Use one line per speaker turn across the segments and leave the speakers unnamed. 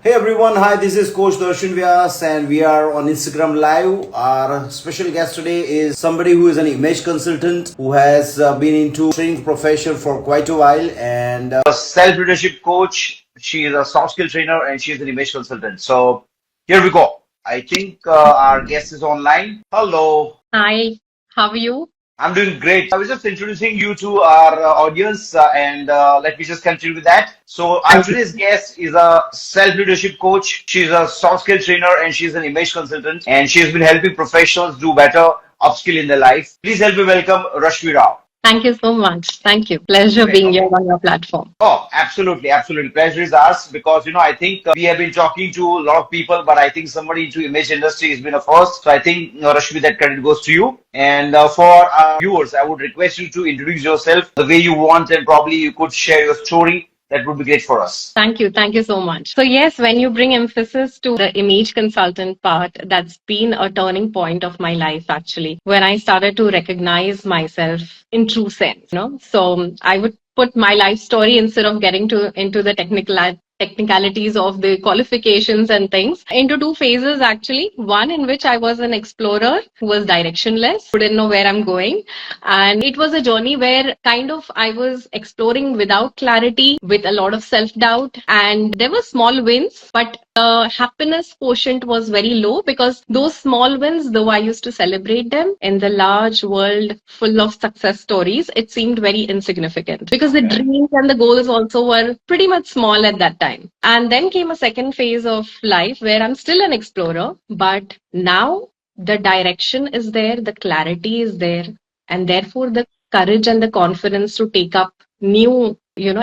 Hey everyone, hi, this is Coach Darshan Vyas and we are on Instagram Live. Our special guest today is somebody who is an image consultant who has been into training profession for quite a while and a self-leadership coach. She is a soft skill trainer and she is an image consultant. So here we go. I think our guest is online. Hello.
Hi, how are you?
I'm doing great. I was just introducing you to our audience, and let me just continue with that. So, our
Thank you.
today's guest is a self-leadership coach. She's a soft skill trainer and she's an image consultant, and she has been helping professionals do better upskill in their life. Please help me welcome Rashmi Rao.
Thank you so much. Thank you. Pleasure
Great.
being here
Okay.
on your platform.
Oh, absolutely, absolutely. Pleasure is ours because I think we have been talking to a lot of people, but I think somebody into image industry has been a first. So I think Rashmi, that credit goes to you. And for our viewers, I would request you to introduce yourself the way you want, and probably you could share your story. That would be great for us.
Thank you. Thank you so much. So, yes, when you bring emphasis to the image consultant part, that's been a turning point of my life actually, when I started to recognize myself in true sense. So, I would put my life story instead of getting to into the technicalities of the qualifications and things into two phases actually. One in which I was an explorer who was directionless, who didn't know where I'm going, and it was a journey where kind of I was exploring without clarity, with a lot of self doubt, and there were small wins, but the happiness quotient was very low because those small wins, though I used to celebrate them in the large world full of success stories, it seemed very insignificant because the
Okay.
dreams and the goals also were pretty much small at that time. And then came a second phase of life where I'm still an explorer, but now the direction is there, the clarity is there, and therefore the courage and the confidence to take up new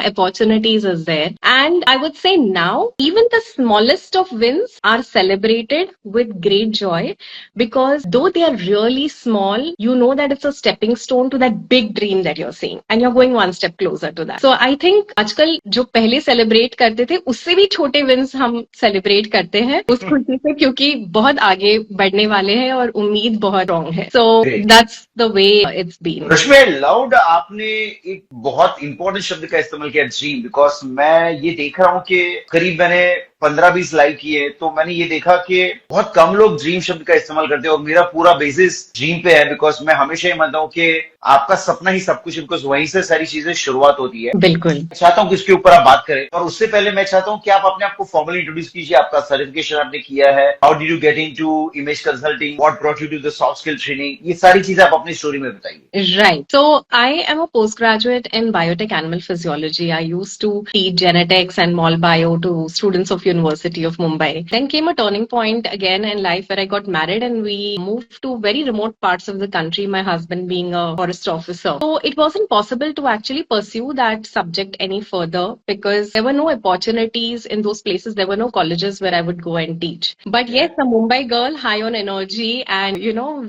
opportunities is there. And I would say now even the smallest of wins are celebrated with great joy, because though they are really small, you know that it's a stepping stone to that big dream that you're seeing, and you're going one step closer to that. So I think आजकल जो पहले celebrate करते थे उससे भी छोटे wins हम celebrate करते हैं उस खुशी से, क्योंकि बहुत आगे बढ़ने वाले हैं और उम्मीद बहुत स्ट्रांग है. So
Great.
that's the way it's been.
Rashmi, loud आपने एक बहुत इंपॉर्टेंट शब्द का इस्तेमाल किया, ड्रीम, बिकॉज मैं ये देख रहा हूँ कि करीब मैंने 15-20 लाइव किए तो मैंने ये देखा कि बहुत कम लोग ड्रीम शब्द का इस्तेमाल करते हैं और मेरा पूरा बेसिस ड्रीम पे है, बिकॉज मैं हमेशा ये मानता हूँ कि आपका सपना ही सब कुछ है, बिकॉज वहीं से सारी चीजें शुरुआत होती है.
बिल्कुल.
मैं चाहता हूँ कि इसके ऊपर आप बात करें, और उससे पहले मैं चाहता हूँ कि आप अपने आप को फॉर्मली इंट्रोड्यूस कीजिए. आपका सर्टिफिकेशन आपने किया है, how did you get into image consulting, what brought you to the soft skill training, ये सारी चीजें आप अपनी स्टोरी में बताइए.
Right. So I am a postgraduate in biotech animal physiology. I used to teach genetics and mol bio to students of University of Mumbai. Then came a turning point again in life where I got married and we moved to very remote parts of the country, my husband being a forest officer. So it wasn't possible to actually pursue that subject any further because there were no opportunities in those places. There were no colleges where I would go and teach. But yes, a Mumbai girl, high on energy and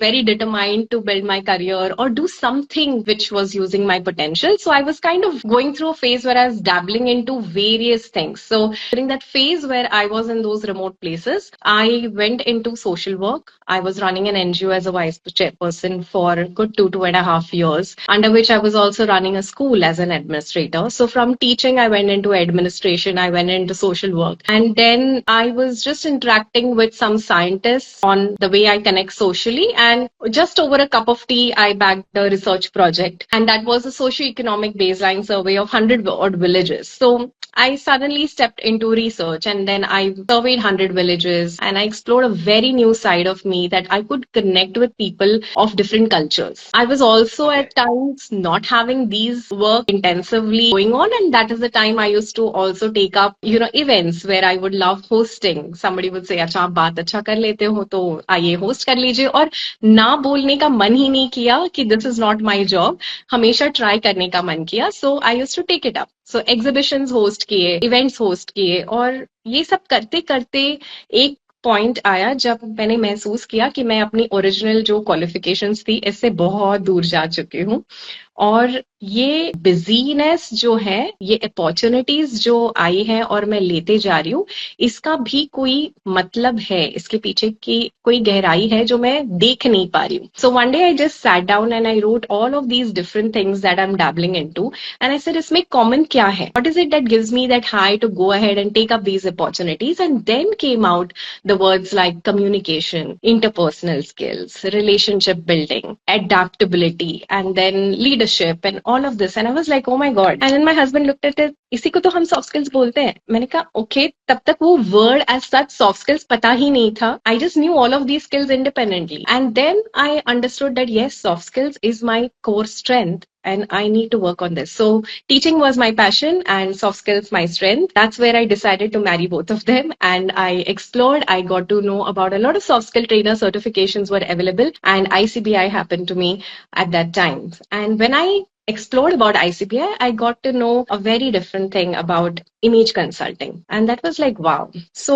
very determined to build my career or do something which was using my potential. So I was kind of going through a phase where I was dabbling into various things. So during that phase where I was in those remote places, I went into social work. I was running an NGO as a vice chairperson for a good 2.5 years, under which I was also running a school as an administrator. So from teaching, I went into administration, I went into social work. And then I was just interacting with some scientists on the way I connect socially. And just over a cup of tea, I backed a research project. And that was a socio-economic baseline survey of 100 odd villages. So I suddenly stepped into research and then I surveyed 100 villages and I explored a very new side of me that I could connect with people of different cultures. I was also at times not having these work intensively going on, and that is the time I used to also take up, events where I would love hosting. Somebody would say, अच्छा आप बात अच्छा कर लेते हो तो आइए host कर लीजिए, और ना बोलने का मन ही नहीं किया कि this is not my job, हमेशा ट्राई करने का मन किया. So I used to take it up. So exhibitions host किए, इवेंट्स होस्ट किए, और ये सब करते करते एक पॉइंट आया जब मैंने महसूस किया कि मैं अपनी ओरिजिनल जो क्वालिफिकेशंस थी इससे बहुत दूर जा चुकी हूँ. और ये बिजीनेस जो है, ये अपॉर्चुनिटीज जो आई है और मैं लेते जा रही हूँ, इसका भी कोई मतलब है, इसके पीछे की कोई गहराई है जो मैं देख नहीं पा रही हूँ. So one day I just sat down and I wrote all of these different things that I am dabbling into, and I said इसमें कॉमन क्या है, what is it that gives me that high to go ahead and take up these opportunities. And then came out the words like communication, interpersonal skills, relationship building, adaptability, and then leadership and all of this. And I was like, oh my God. And then my husband looked at it, इसी को तो हम soft skills बोलते हैं. मैंने कहा okay, तब तक वो word as such soft skills पता ही नहीं था. I just knew all of these skills independently, and then I understood that yes, soft skills is my core strength and I need to work on this. So teaching was my passion and soft skills my strength. That's where I decided to marry both of them, and I explored. I got to know about a lot of soft skill trainer certifications were available, and ICBI happened to me at that time. And when I explored about ICBI, I got to know a very different thing about image consulting, and that was like wow. So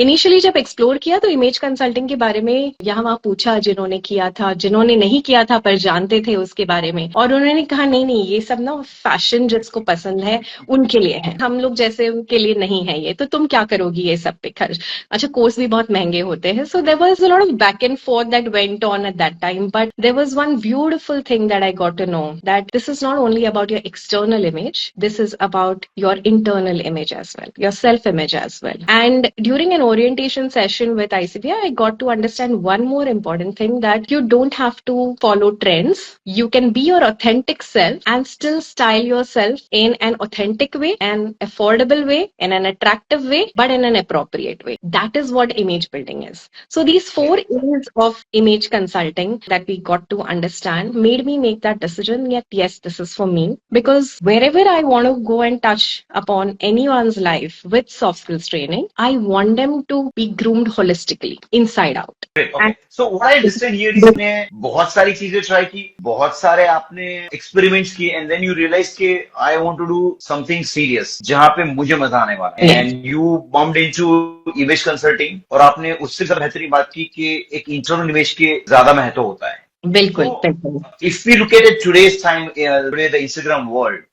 initially जब explore किया तो image consulting के बारे में यहाँ वहाँ पूछा, जिन्होंने किया था, जिन्होंने नहीं किया था पर जानते थे उसके बारे में, और उन्होंने कहा नहीं नहीं, ये सब ना फैशन जिसको पसंद है उनके लिए है, हम लोग जैसे उनके लिए नहीं है ये, तो तुम क्या करोगी ये सब पे खर्च, अच्छा कोर्स भी बहुत महंगे होते हैं. So there was a lot of back and forth that went on at that time, but there was one beautiful thing that I got to know, that this is not only about your external image, this is about your internal image as well, your self-image as well. And during an orientation session with ICBI, I got to understand one more important thing, that you don't have to follow trends. You can be your authentic self and still style yourself in an authentic way, an affordable way, in an attractive way, but in an appropriate way. That is what image building is. So these 4 A's of image consulting that we got to understand made me make that decision that yes, this is for me, because wherever I want to go and touch upon anyone's life with soft skills training, I want them to be groomed holistically, inside out.
Great. Okay. So what I understand here is आपने बहुत सारी चीजें try की, बहुत सारे आपने experiments किए, and then you realise के I want to do something serious जहां पे मुझे मजा आने वाला है, and you bumped into image consulting, और आपने उससे ज्यादा बेहतरीन बात की कि एक इंटरनल इमेज के ज्यादा महत्व होता है.
बिल्कुल
So,
बिल्कुल.
if we look at it today's time, today the Instagram world,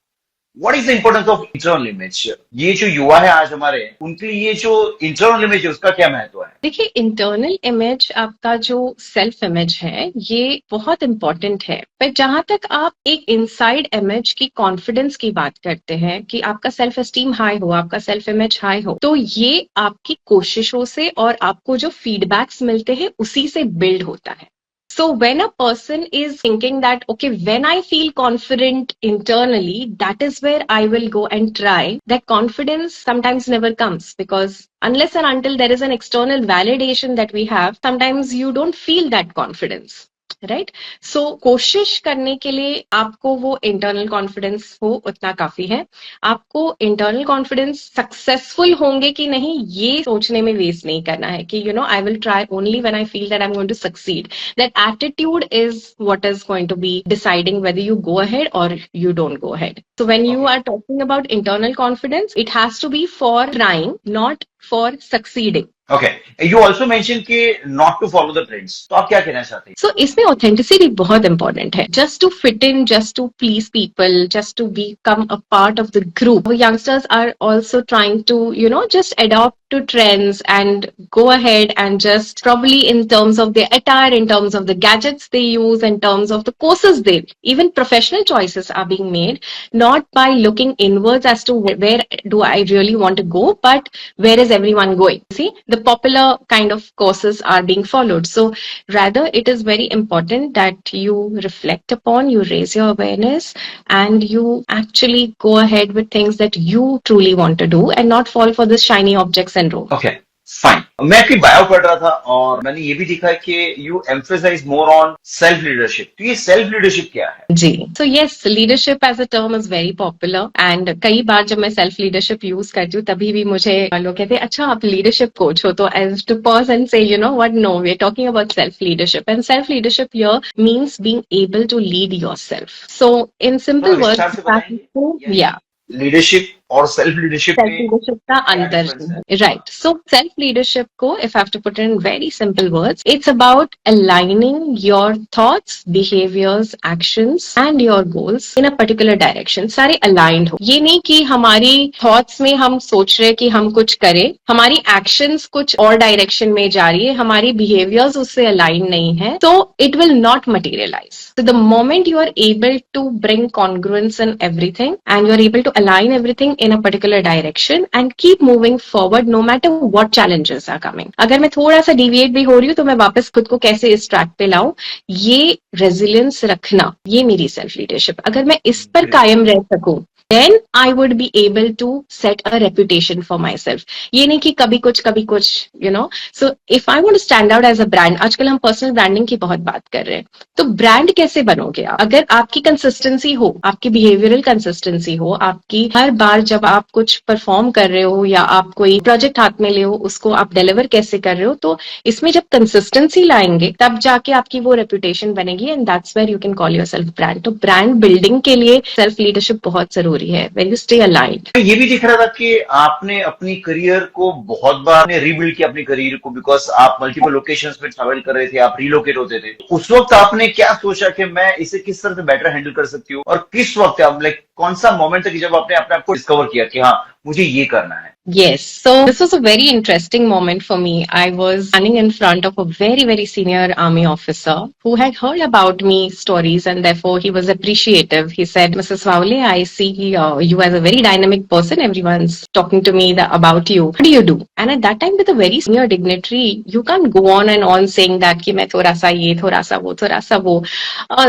what is the importance of internal image? ये जो युवा है आज हमारे, उनके लिए ये जो इंटरनल इमेज है उसका क्या महत्व है?
देखिए, इंटरनल इमेज, आपका जो सेल्फ इमेज है, ये बहुत इंपॉर्टेंट है, पर जहां तक आप एक इनसाइड इमेज की कॉन्फिडेंस की बात करते हैं कि आपका सेल्फ एस्टीम हाई हो, आपका सेल्फ इमेज हाई हो, तो ये आपकी कोशिशों से और आपको जो फीडबैक्स मिलते हैं उसी से बिल्ड होता है. So when a person is thinking that, okay, when I feel confident internally, that is where I will go and try. That confidence sometimes never comes, because unless and until there is an external validation that we have, sometimes you don't feel that confidence. Right. So कोशिश करने के लिए आपको वो internal confidence हो उतना काफी है. आपको इंटरनल कॉन्फिडेंस सक्सेसफुल होंगे कि नहीं ये सोचने में वेस्ट नहीं करना है कि you know I will try only when I feel that I am going to succeed. That attitude is what is going to be deciding whether you go ahead और you don't go ahead. So when you are talking about internal confidence, it has to be for trying, not for succeeding.
Okay. You also mentioned कि not to follow the trends. तो आप क्या कहना चाहते हैं?
So इसमें authenticity बहुत important है. Just to fit in, just to please people, just to become a part of the group. Youngsters are also trying to, you know, just adopt to trends and go ahead and just probably in terms of their attire, in terms of the gadgets they use, in terms of the courses they, even professional choices are being made, not by looking inwards as to where do I really want to go, but where is everyone going. See, the popular kind of courses are being followed. So rather it is very important that you reflect upon, you raise your awareness, and you actually go ahead with things that you truly want to do and not fall for the shiny object syndrome.
Okay, fine. मैं आपकी bio पढ़ रहा था और मैंने ये भी देखा है कि you emphasise more on self leadership. तो ये सेल्फ लीडरशिप क्या है?
जी, so yes, leadership as a term is very popular, and कई बार जब मैं सेल्फ लीडरशिप यूज करती हूँ तभी भी मुझे लोग कहते हैं अच्छा आप लीडरशिप कोच हो, तो as to pause and say, you know what, no, we are talking about self leadership, and self leadership here means being able to lead yourself. So in simple
थोड़ा
words,
विस्तार से बताएंगे?
yeah.
Leadership और self leadership
self
में
leadership का
क्या
अंतर
difference है?
राइट सो सेल्फ लीडरशिप को if I have to put in very simple words it's about aligning your thoughts behaviours actions and your goals in a particular direction सारे aligned हो ये नहीं कि हमारी थॉट्स में हम सोच रहे कि हम कुछ करें हमारी एक्शंस कुछ और डायरेक्शन में जा रही है हमारी बिहेवियर्स उससे अलाइन नहीं है तो it will not materialise so the moment you are able to bring congruence in everything and you're able to align everything in a particular direction and keep moving forward no matter what challenges are coming. अगर मैं थोड़ा सा deviate भी हो रही हूँ तो मैं वापस खुद को कैसे इस ट्रैक पे लाऊं ये resilience रखना ये मेरी सेल्फ लीडरशिप अगर मैं इस पर कायम रह सकूं then I would be able to set a reputation for myself. ये नहीं कि कभी कुछ, you know. So if I want to stand out as a brand, आजकल हम personal branding की बहुत बात कर रहे हैं. तो brand कैसे बनोगे आप? अगर आपकी consistency हो, आपकी behavioral consistency हो, आपकी हर बार जब आप कुछ perform कर रहे हो या आप कोई project हाथ में ले हो, उसको आप deliver कैसे कर रहे हो, तो इसमें जब consistency लाएंगे, तब जाके आपकी वो reputation बनेगी and that's where you can call yourself brand. तो brand building के लिए self leadership बहुत जरूरी है when you stay aligned.
ये भी दिख रहा था कि आपने अपनी करियर को बहुत बार रीबिल्ड किया अपनी करियर को बिकॉज आप मल्टीपल लोकेशंस में ट्रैवल कर रहे थे आप रिलोकेट होते थे उस वक्त आपने क्या सोचा कि मैं इसे किस तरह से बेटर हैंडल कर सकती हूँ और किस वक्त आप लाइक कौन सा मोमेंट था कि जब आपने अपने आप को डिस्कवर किया कि हाँ मुझे ये करना है
Yes. So this was a very interesting moment for me. I was standing in front of a very, very senior army officer who had heard about me stories and therefore he was appreciative. He said, Mrs. Vaule, I see you as a very dynamic person. Everyone's talking to me about you. What do you do? And at that time with a very senior dignitary, you can't go on and on saying that कि मैं थोड़ा सा ये, थोड़ा सा वो.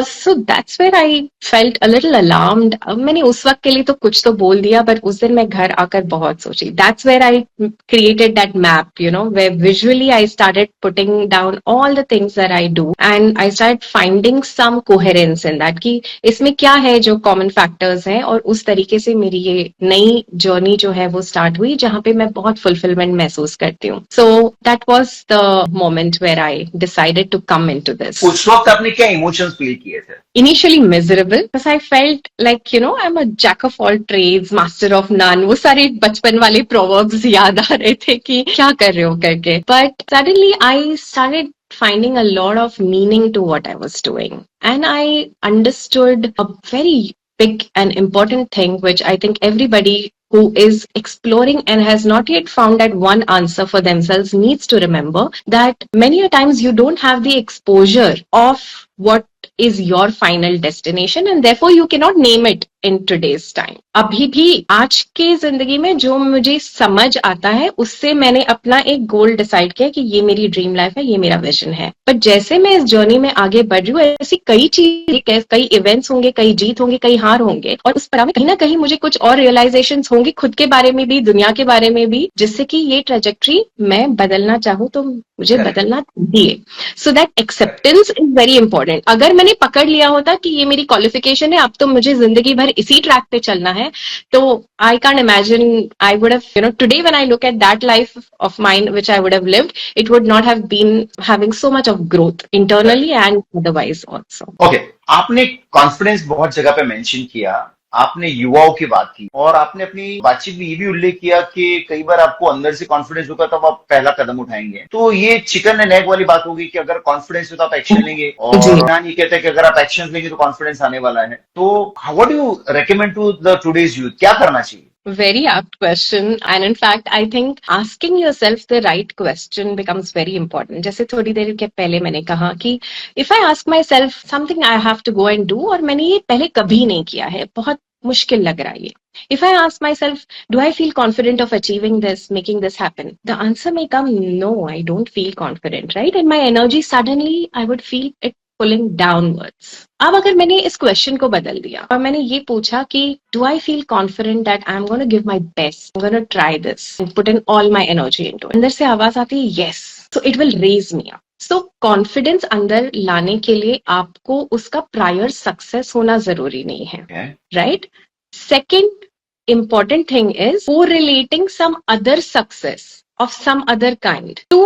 So that's where I felt a little alarmed. मैंने उस वक्त के लिए तो कुछ तो बोल दिया but उस दिन मैं घर आकर बहुत सोची. That's where I created that map, you know, where visually I started putting down all the things that I do and I started finding some coherence in that कि इसमें क्या है जो common factors हैं और उस तरीके से मेरी ये नई journey जो है वो start हुई जहाँ पे मैं बहुत fulfillment महसूस करती हूँ. So that was the moment where I decided to come into this.
उस वक्त आपने क्या इमोशंस फील किए थे
Initially miserable because I felt like, you know, I'm a jack of all trades, master of none. वो सारे बचपन वाले proverbs याद आ रहे थे कि क्या कर रहे हो करके. But suddenly I started finding a lot of meaning to what I was doing. And I understood a very big and important thing, which I think everybody who is exploring and has not yet found that one answer for themselves needs to remember that many a times you don't have the exposure of what is your final destination and therefore you cannot name it in today's time. अभी भी आज के जिंदगी में जो मुझे समझ आता है उससे मैंने अपना एक गोल डिसाइड किया कि ये मेरी ड्रीम लाइफ है ये मेरा विजन है बट जैसे मैं इस जर्नी में आगे बढ़ रही हूँ ऐसी कई चीजें कई इवेंट्स होंगे कई जीत होंगे कई हार होंगे और उस पर कहीं ना कहीं मुझे कुछ और रियलाइजेशंस होंगी खुद के बारे में भी दुनिया के बारे में भी जिससे कि ये ट्रेजेक्ट्री मैं बदलना चाहूँ तो मुझे बदलना चाहिए so that acceptance is very important अगर मैंने पकड़ लिया होता कि ये मेरी क्वालिफिकेशन है अब तो मुझे जिंदगी भर इसी ट्रैक पे चलना है तो I can imagine I would have you know today when I look at that life of mine which I would have lived it would not have been having so much of growth internally and otherwise also
okay आपने confidence बहुत जगह पे mention किया आपने युवाओं की बात की और आपने अपनी बातचीत में ये भी उल्लेख किया कि कई बार आपको अंदर से कॉन्फिडेंस होगा तब आप पहला कदम उठाएंगे तो ये चिकन एंड एग वाली बात होगी कि अगर कॉन्फिडेंस हो तो आप एक्शन लेंगे और ये कहते हैं कि अगर आप एक्शन लेंगे तो कॉन्फिडेंस आने वाला है तो what do you recommend to the today's youth क्या करना चाहिए
Very apt question. And in fact, I think asking yourself the right question becomes very important. जैसे थोड़ी देर के पहले मैंने कहा कि if I ask myself something I have to go and do और मैंने ये पहले कभी नहीं किया है, बहुत मुश्किल लग रहा है ये. If I ask myself, do I feel confident of achieving this, making this happen? The answer may come, no, I don't feel confident, right? And my energy suddenly, I would feel it pulling downwards. अब अगर मैंने इस question को बदल दिया और मैंने ये पूछा कि do I feel confident that I'm going to give my best, I'm going to try this and put in all my energy into it. अंदर से आवाज आती है yes, so it will raise me up. So confidence अंदर लाने के लिए आपको उसका prior success होना जरूरी नहीं है, right? Second important thing is correlating some other success of some other kind to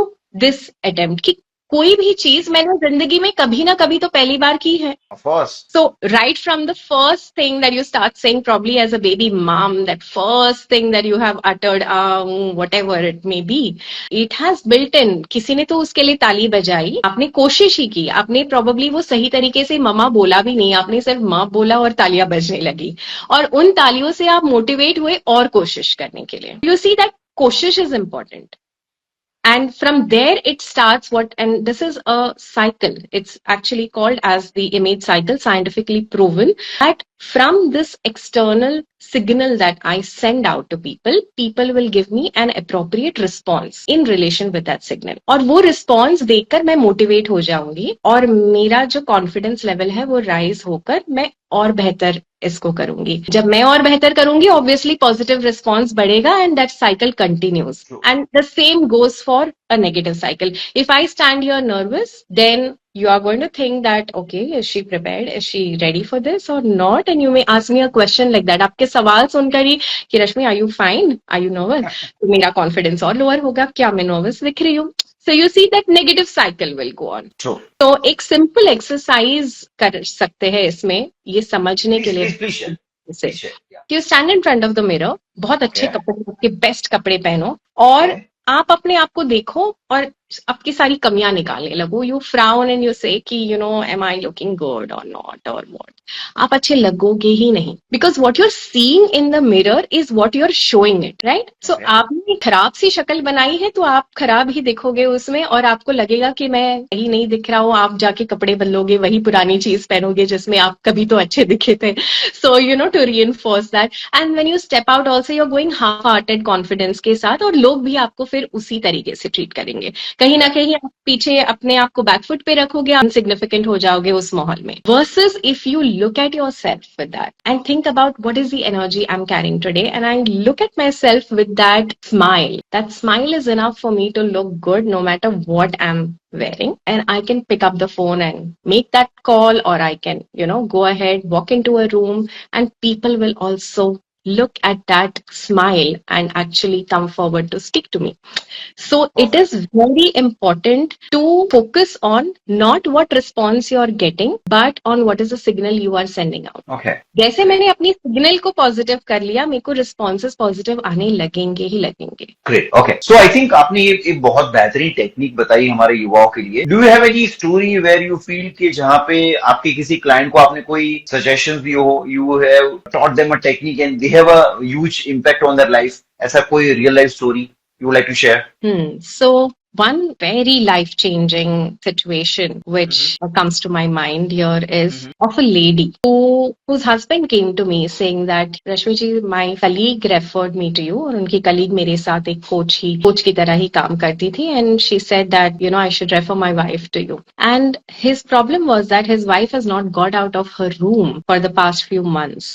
this attempt कि कोई भी चीज मैंने जिंदगी में कभी ना कभी तो पहली बार की है.
Of course.
So right from the first thing that you start saying, probably as a baby mom, that first thing that you have uttered, whatever it may be, it has built in. किसी ने तो उसके लिए ताली बजाई, आपने कोशिश ही की, आपने probably वो सही तरीके से ममा बोला भी नहीं, आपने सिर्फ माँ बोला और तालियां बजने लगी, और उन तालियों से आप मोटिवेट हुए और कोशिश करने के लिए. You see that कोशिश is important. And from there it starts and this is a cycle. It's actually called as the image cycle, scientifically proven that from this external signal that I send out to people, people will give me an appropriate response in relation with that signal. और वो response देखकर मैं motivate हो जाऊंगी और मेरा जो confidence level है वो rise होकर मैं और बेहतर इसको करूंगी. जब मैं और बेहतर करूंगी, obviously positive response बढ़ेगा and that cycle continues.
True.
And the same goes for a negative cycle. If I stand here nervous, then you are going to think that, okay, is she prepared? Is she ready for this or not? And you may ask me a question like that. आपके सवाल सुनकर ही कि रश्मि, are you fine? Are you nervous? तो मेरा confidence और lower होगा. क्या मैं nervous दिख रही हूँ? So you see that negative cycle will go on.
True.
तो एक simple exercise कर सकते हैं इसमें, ये समझने के लिए.
Please share.
से
Please share. Yeah.
कि stand in front of the mirror, बहुत अच्छे
Okay.
कपड़े, आपके बेस्ट कपड़े पहनो और
Okay.
आप अपने आप को देखो और आपकी सारी कमियां निकालने लगो. You frown and you say कि you know am I looking good or not or what. आप अच्छे लगोगे ही नहीं, because what you are seeing in the mirror is what you are showing it, right? So
Okay.
आपने खराब सी शक्ल बनाई है तो आप खराब ही दिखोगे उसमें और आपको लगेगा कि मैं सही नहीं दिख रहा हूँ. आप जाके कपड़े बदलोगे, वही पुरानी चीज पहनोगे जिसमें आप कभी तो अच्छे दिखे थे. So you know, to reinforce that. And when you step out also you are going half hearted confidence के साथ, और लोग भी आपको फिर उसी तरीके से ट्रीट करेंगे. कहीं ना कहीं आप पीछे अपने आप को बैकफुट पे रखोगे, अनसिग्निफिकेंट हो जाओगे उस माहौल में. Versus if you look at yourself with that and think about what is the energy I am carrying today and I look at myself with that smile. That smile is enough for me to look good no matter what I'm wearing, and I can pick up the phone and make that call, or I can, you know, go ahead, walk into a room, and people will also look at that smile and actually come forward to speak to me. So it is very important to focus on not what response you are getting, but on what is the signal you are sending out.
Okay.
जैसे मैंने अपनी signal को positive कर लिया, मेरे को responses positive आने लगेंगे ही लगेंगे.
Great. Okay. So I think आपने ये एक बहुत बेहतरीन टेक्निक बताई हमारे युवाओं के लिए. Do you have any story where you feel कि जहाँ पे आपके किसी क्लाइंट को आपने कोई सजेशंस दी हो, you have taught them a technique and they have a huge impact on their life? ऐसा कोई real life story you would like to share?
So one very life-changing situation which comes to my mind here is of a lady whose husband came to me saying that, Rashmi ji, my colleague referred me to you. और उनकी colleague मेरे साथ एक coach की तरह ही काम करती थी, and she said that, you know, I should refer my wife to you. And his problem was that his wife has not got out of her room for the past few months,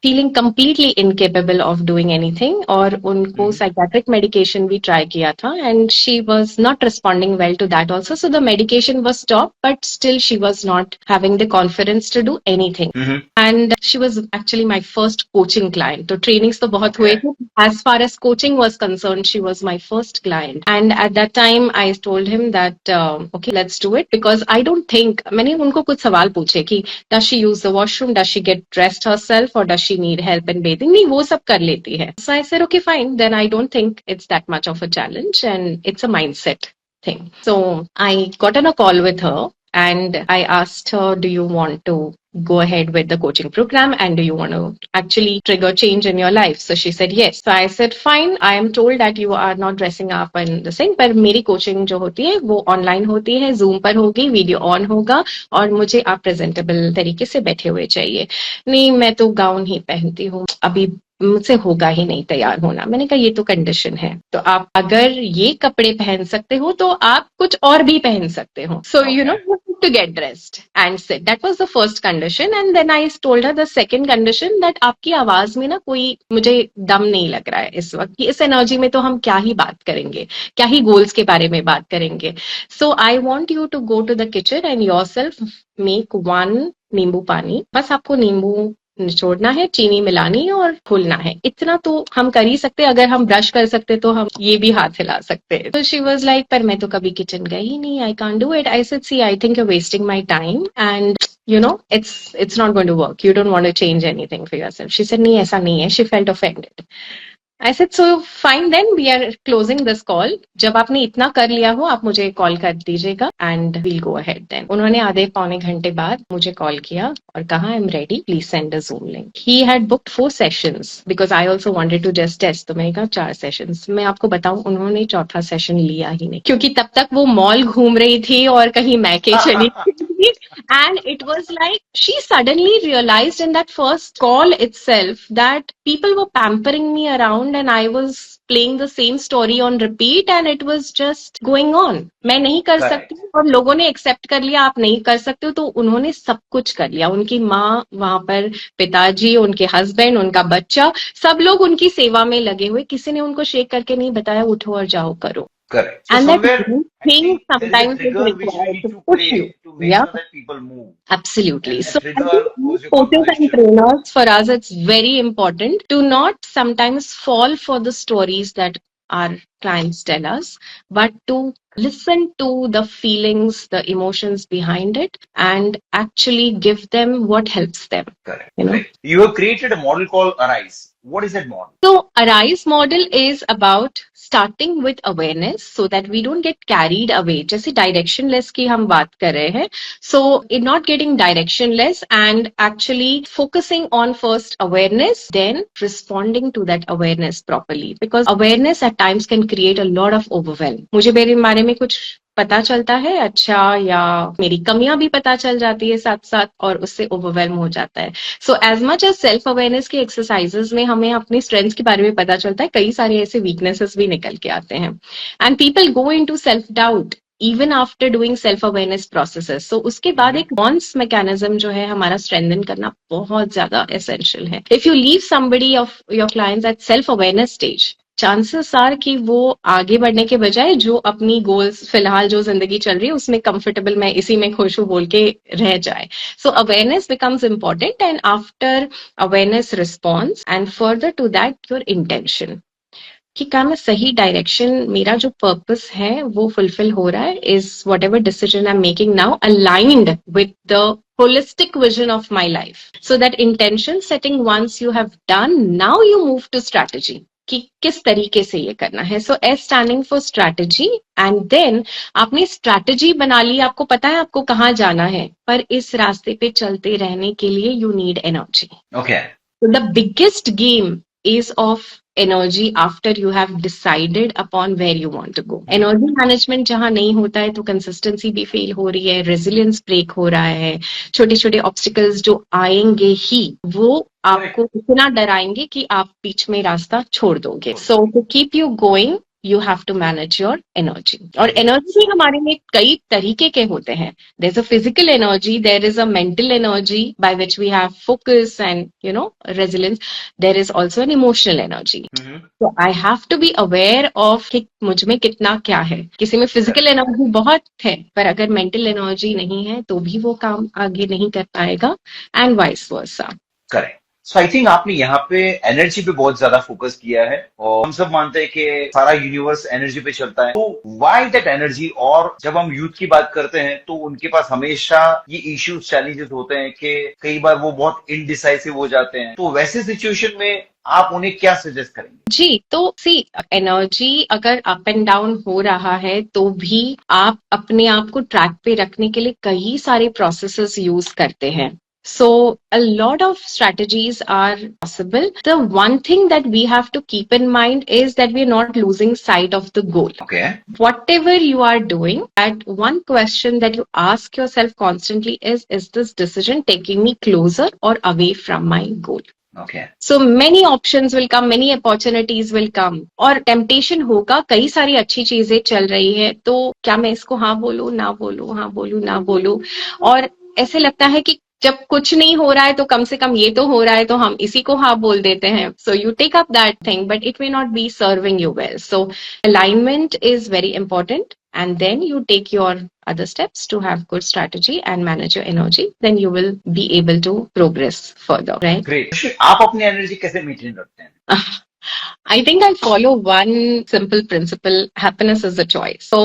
feeling completely incapable of doing anything. और उनको psychiatric medication भी try किया था, and she was not responding well to that also. So the medication was stopped, but still she was not having the confidence to do anything. And she was actually my first coaching client. So trainings तो बहुत हुए थे. As far as coaching was concerned, she was my first client. And at that time, I told him that, okay, let's do it, because I don't think, मैंने उनको कुछ सवाल पूछे कि does she use the washroom, does she get dressed herself, or does she need help in bathing? नहीं, वो सब कर लेती है. So I said, okay, fine. Then I don't think it's that much of a challenge, and it's a mindset thing. So I got on a call with her and I asked her, do you want to go ahead with the coaching program, and do you want to actually trigger change in your life? So she said yes. So I said fine, I am told that you are not dressing up in the same, पर मेरी coaching जो होती है वो online होती है, zoom पर होगी, वीडियो ऑन होगा, और मुझे आप प्रेजेंटेबल तरीके से बैठे हुए चाहिए. नहीं, मैं तो गाउन ही पहनती हूँ, अभी मुझसे होगा ही नहीं तैयार होना. मैंने कहा ये तो कंडीशन है, तो आप अगर ये कपड़े पहन सकते हो तो आप कुछ और भी पहन सकते हो. सो you no, to get dressed and sit. That was the first condition. And then I told her the second condition that आपकी आवाज में ना कोई मुझे दम नहीं लग रहा है इस वक्त, कि इस एनर्जी में तो हम क्या ही बात करेंगे, क्या ही गोल्स के बारे में बात करेंगे. So I want you to go to the kitchen and yourself make one नींबू पानी. बस आपको नींबू निचोड़ना है, चीनी मिलानी है और घोलना है। इतना तो हम कर ही सकते हैं। अगर हम ब्रश कर सकते तो हम ये भी हाथ हिला सकते हैं। तो शी वाज लाइक, पर मैं तो कभी किचन गई ही नहीं, I can't do it. I said, see I think you are wasting my time and you know it's not going to work. You don't want to change anything for yourself. She said, नहीं ऐसा नहीं है. She felt offended. I said, so fine then, we are closing this call. जब आपने इतना कर लिया हो, आप मुझे कॉल कर दीजिएगा and we'll go ahead then. उन्होंने आधे पौने घंटे बाद मुझे कॉल किया और कहा, I'm ready, please send a Zoom link. He had booked 4 sessions because I also wanted to just test. तो मैंने कहा 4 sessions. मैं आपको बताऊं, उन्होंने चौथा सेशन लिया ही नहीं, क्योंकि तब तक वो मॉल घूम रही थी और कहीं मैके चली थी. And it was like she suddenly realized in that first call itself that people were pampering me around and I was playing the same story on repeat and it was just going on. मैं नहीं कर सकती और लोगों ने accept कर लिया, आप नहीं कर सकते हो, तो उन्होंने सब कुछ कर लिया. उनकी माँ वहां पर, पिताजी, उनके हस्बैंड, उनका बच्चा, सब लोग उनकी सेवा में लगे हुए. किसी ने उनको शेक करके नहीं बताया उठो और जाओ करो.
Correct. So
And that
somewhere, I
thing
think there is a
sometimes is
trigger which we
required
need
to
to
push
play
you.
to make
Yeah.
sure that people move.
Absolutely.
And
So
that
I
trigger
think
was your
coaches and
conversation.
trainers, for us, it's very important to not sometimes fall for the stories that our clients tell us, but to listen to the feelings, the emotions behind it, and actually give them what helps them.
Correct.
You know?
Right. You have created a model called Arise. What is that model?
So Arise model is about starting with awareness so that we don't get carried away. जैसे directionless की हम बात कर रहे हैं. So in not getting directionless and actually focusing on first awareness, then responding to that awareness properly. Because awareness at times can create a lot of overwhelm. मुझे मेरे बारे में कुछ पता चलता है अच्छा, या मेरी कमियां भी पता चल जाती है साथ साथ, और उससे ओवरवेल्म हो जाता है. So as much as self awareness के एक्सरसाइजेस में हमें अपनी स्ट्रेंथ्स के बारे में पता चलता है, कई सारे ऐसे वीकनेसेस भी निकल के आते हैं. And people go into self doubt even after doing self awareness processes. So उसके बाद एक रिस्पॉन्स मैकेनिज्म जो है हमारा स्ट्रेंथन करना बहुत ज्यादा एसेंशियल है. If you leave somebody of your clients at self awareness stage, chances are कि वो आगे बढ़ने के बजाय जो अपनी गोल्स, फिलहाल जो जिंदगी चल रही है उसमें कंफर्टेबल, मैं इसी में खुश हूं बोल के रह जाए. So awareness becomes important and after awareness response and further to that your intention कि क्या मैं सही डायरेक्शन, मेरा जो पर्पस है वो फुलफिल हो रहा है. Is what ever decision I am making now aligned with the holistic vision of my life. So that intention setting once you have done, now you move to strategy. कि किस तरीके से ये करना है. So S standing for strategy. And then आपने strategy बना ली, आपको पता है आपको कहाँ जाना है, पर इस रास्ते पे चलते रहने के लिए you need energy.
Okay.
The biggest game is of energy after you have decided upon where you want to go. Energy management जहां नहीं होता है तो consistency भी फेल हो रही है, resilience break हो रहा है, छोटे छोटे obstacles जो आएंगे ही वो आपको इतना डराएंगे कि आप बीच में रास्ता छोड़ दोगे. So to keep you going, you have to manage your energy. और energy हमारे में कई तरीके के होते हैं. There's a physical energy, there is a mental energy by which we have focus and resilience. There is also an emotional energy. So I have to be aware of कि मुझ में कितना क्या है. किसी में physical energy बहुत है, पर अगर mental energy नहीं है तो भी वो काम आगे नहीं कर पाएगा, and vice versa.
Correct. So I think आपने यहाँ पे एनर्जी पे बहुत ज्यादा फोकस किया है, और हम सब मानते हैं कि सारा यूनिवर्स एनर्जी पे चलता है. तो व्हाई दैट एनर्जी? और जब हम यूथ की बात करते हैं तो उनके पास हमेशा ये इश्यूज, चैलेंजेस होते हैं कि कई बार वो बहुत इनडिसाइसिव हो जाते हैं. तो वैसे सिचुएशन में आप उन्हें क्या सजेस्ट करेंगे? जी,
तो सी एनर्जी अगर अप एंड डाउन हो रहा है तो भी आप अपने आप को ट्रैक पे रखने के लिए कई सारे प्रोसेसेस यूज करते हैं. So a lot of strategies are possible. The one thing that we have to keep in mind is that we are not losing sight of the goal.
Okay.
Whatever you are doing, that one question that you ask yourself constantly is this decision taking me closer or away from my goal?
Okay.
So many options will come, many opportunities will come, और temptation होगा, कई सारी अच्छी चीजें चल रही है, तो क्या मैं इसको हाँ बोलूं, ना बोलूं, हाँ बोलूं, ना बोलूं. और ऐसे लगता है कि जब कुछ नहीं हो रहा है तो कम से कम ये तो हो रहा है, तो हम इसी को हाँ बोल देते हैं. So you take up that thing, but it may not be serving you well. So alignment is very important and then you take your other steps to have good strategy and manage your energy, then you will be able to progress further, right?
Great. आप अपनी energy कैसे maintain रखते हैं?
I think I follow one simple principle, happiness is a choice. So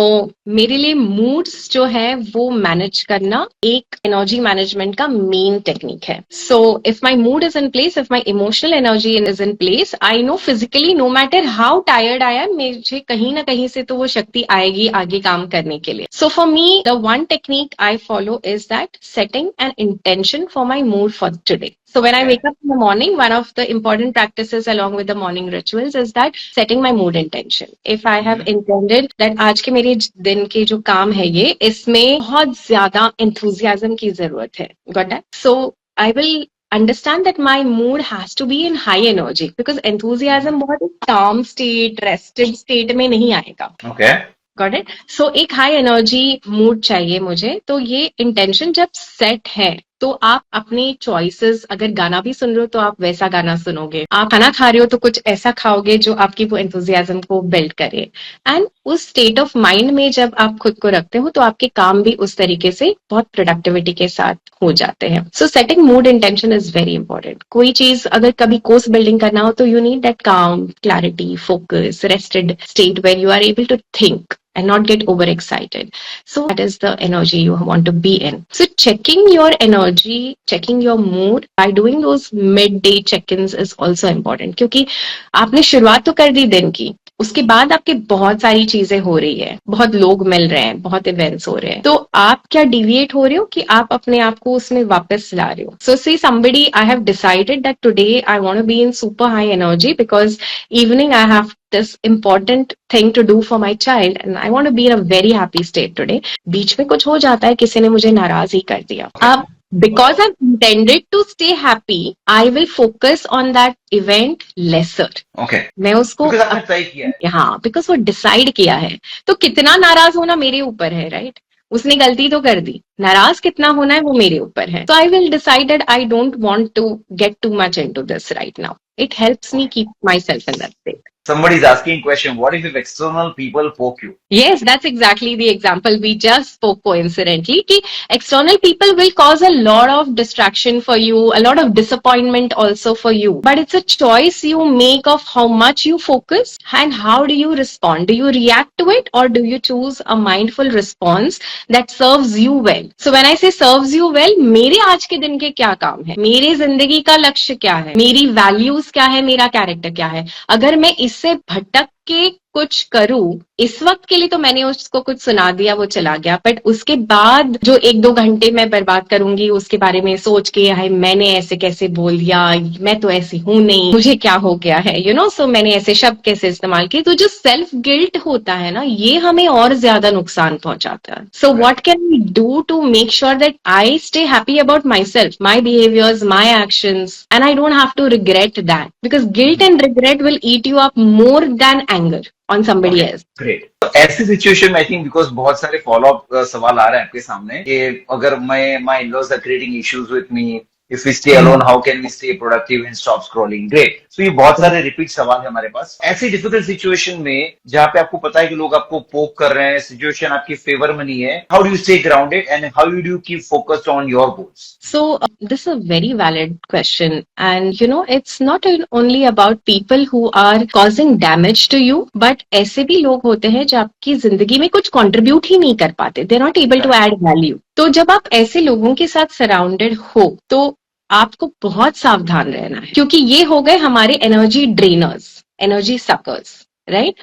मेरे लिए moods जो है वो manage करना एक energy management का main technique है. So if my mood is in place, if my emotional energy is in place, I know physically no matter how tired I am, मुझे कहीं ना कहीं से तो वो शक्ति आएगी आगे काम करने के लिए. So for me, the one technique I follow is that setting an intention for my mood for today. So when I wake up in the morning, one of the important practices along with the morning rituals is that setting my mood intention. If I have intended that आज के मेरे दिन के जो काम है ये, इसमें बहुत ज्यादा enthusiasm की जरूरत है. Got that? So I will understand that my mood has to be in high energy because enthusiasm बहुत calm state, rested state में नहीं आएगा.
Okay.
Got it? So एक हाई एनर्जी मूड चाहिए मुझे. तो ये इंटेंशन जब सेट है तो आप अपने चॉइसेस, अगर गाना भी सुन रहे हो तो आप वैसा गाना सुनोगे, आप खाना खा रहे हो तो कुछ ऐसा खाओगे जो आपकी वो एंथुजियाज्म को बिल्ड करे. एंड उस स्टेट ऑफ माइंड में जब आप खुद को रखते हो तो आपके काम भी उस तरीके से बहुत प्रोडक्टिविटी के साथ हो जाते हैं. So setting mood intention is very important. कोई चीज अगर कभी कोर्स बिल्डिंग करना हो तो you need that calm, clarity, focus, rested state where you are able to think and not get overexcited. So that is the energy you want to be in. So checking your energy, checking your mood by doing those midday check-ins is also important. क्योंकि आपने शुरुआत तो कर दी दिन की, उसके बाद आपके बहुत सारी चीजें हो रही है, बहुत लोग मिल रहे हैं, बहुत इवेंट्स हो रहे हैं, तो आप क्या डिविएट हो रहे हो कि आप अपने आप को उसमें वापस ला रहे हो. So say somebody, I have decided that today I want to be in super high energy because evening I have this important thing to do for my child and I want to be in a very happy state today. बीच में कुछ हो जाता है, किसी ने मुझे नाराज ही कर दिया. अब because I've intended to stay happy, I will focus on that event lesser.
Okay.
मैं उसको
Because आपने तय किया है.
हाँ, बिकॉज वो डिसाइड किया है. तो कितना नाराज होना मेरे ऊपर है, राइट? उसने गलती तो कर दी, नाराज कितना होना है वो मेरे ऊपर है. तो I will decided I don't want to get too much into this right now. It helps me keep myself in that state.
Somebody is asking question, what if external people poke you?
Yes, that's exactly the example we just spoke coincidentally. Ki external people will cause a lot of distraction for you, a lot of disappointment also for you. But it's a choice you make of how much you focus and how do you respond. Do you react to it or do you choose a mindful response that serves you well? So when I say serves you well, मेरे आज के दिन के क्या काम है, मेरे जिंदगी का लक्ष्य क्या है, मेरी वैल्यूज क्या है, मेरा कैरेक्टर क्या है. अगर मैं इससे भटक के कुछ करूं, इस वक्त के लिए तो मैंने उसको कुछ सुना दिया, वो चला गया, बट उसके बाद जो 1-2 घंटे मैं बर्बाद करूंगी उसके बारे में सोच के, हाय मैंने ऐसे कैसे बोल दिया, मैं तो ऐसी हूं नहीं, मुझे क्या हो गया है, यू नो, सो मैंने ऐसे शब्द कैसे इस्तेमाल किए, तो जो सेल्फ गिल्ट होता है ना, ये हमें और ज्यादा नुकसान पहुंचाता है. So what can we do to make sure that I stay happy about myself, my behaviours, my actions, and I don't have to regret that, because guilt and regret will eat you up more than anger on somebody else.
Great. तो ऐसी situation में I think because बहुत सारे follow up सवाल आ रहे हैं आपके सामने कि अगर my in-laws are creating issues with me, if we stay alone, how can we stay productive and stop scrolling? Great. So ये बहुत सारे रिपीट सवाल है हमारे पास. ऐसी डिफिकल्ट सिचुएशन में जहाँ पे आपको पता है कि लोग आपको पोक कर रहे हैं, सिचुएशन आपकी फेवर में नहीं है, how do you stay grounded and how do you keep focused on your goals?
So this is a very valid question, and you know it's not only about people who are causing damage to you, but ऐसे भी लोग होते हैं जो आपकी जिंदगी में कुछ कंट्रीब्यूट ही नहीं कर पाते. They're not able to add value. तो जब आप ऐसे लोगों के साथ सराउंडेड हो तो आपको बहुत सावधान रहना है, क्योंकि ये हो गए हमारे energy drainers, energy suckers, right?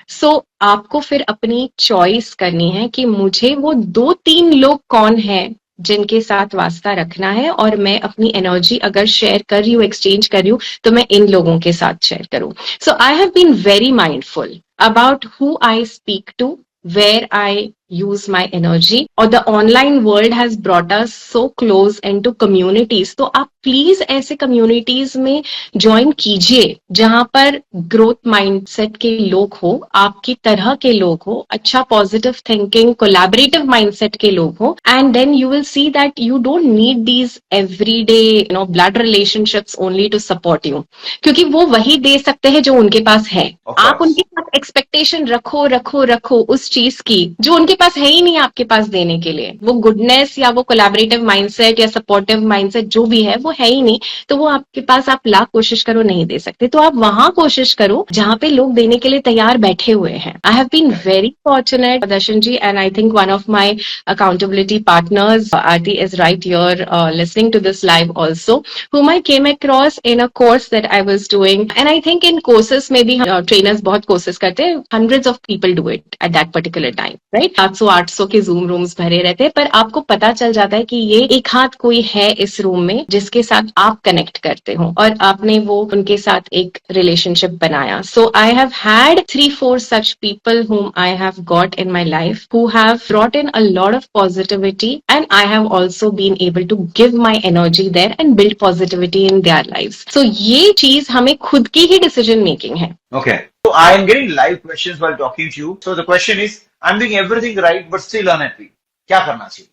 So आपको फिर अपनी चॉइस करनी है कि मुझे वो 2-3 लोग कौन है जिनके साथ वास्ता रखना है, और मैं अपनी एनर्जी अगर शेयर कर रही हूँ, एक्सचेंज कर रही हूँ, तो मैं इन लोगों के साथ शेयर करूँ. So I have been very mindful about who I speak to, where I use my energy, or the online world has brought us so close into communities. तो आप प्लीज ऐसे communities में ज्वाइन कीजिए जहां पर growth mindset के लोग हो, आपकी तरह के लोग हो, अच्छा पॉजिटिव थिंकिंग कोलैबोरेटिव माइंडसेट के लोग हो, and then you will see that you don't need these everyday blood relationships only to support you, क्योंकि वो वही दे सकते हैं जो उनके पास है। आप उनके साथ एक्सपेक्टेशन रखो रखो रखो उस चीज की जो उनके पास है ही नहीं आपके पास देने के लिए, वो गुडनेस या वो कोलैबोरेटिव माइंडसेट या सपोर्टिव माइंडसेट जो भी है वो है ही नहीं, तो वो आपके पास आप लाख कोशिश करो नहीं दे सकते। तो आप वहां कोशिश करो जहां पे लोग देने के लिए तैयार बैठे हुए हैं। I have been very fortunate Darshan ji, and I think one of my accountability partners Aarti is right here listening to this live also, whom I came across in a course that I was doing. And I think in courses में भी trainers बहुत courses करते हैं, hundreds of people do it at that particular time, right? 700-800 के Zoom rooms भरे रहते हैं, पर आपको पता चल जाता है कि ये एक हाथ कोई है इस रूम में जिसके साथ आप कनेक्ट करते हो और आपने वो उनके साथ एक रिलेशनशिप बनाया। So I have had 3-4 such people whom I have got in my life who have brought in a lot of positivity, and I have also been able to give my energy there and build positivity in their lives. So ये चीज हमें खुद की ही decision making है।
Okay. So I am getting live questions while talking to you. So the question is, I'm doing everything right but still unhappy. क्या करना चाहिए?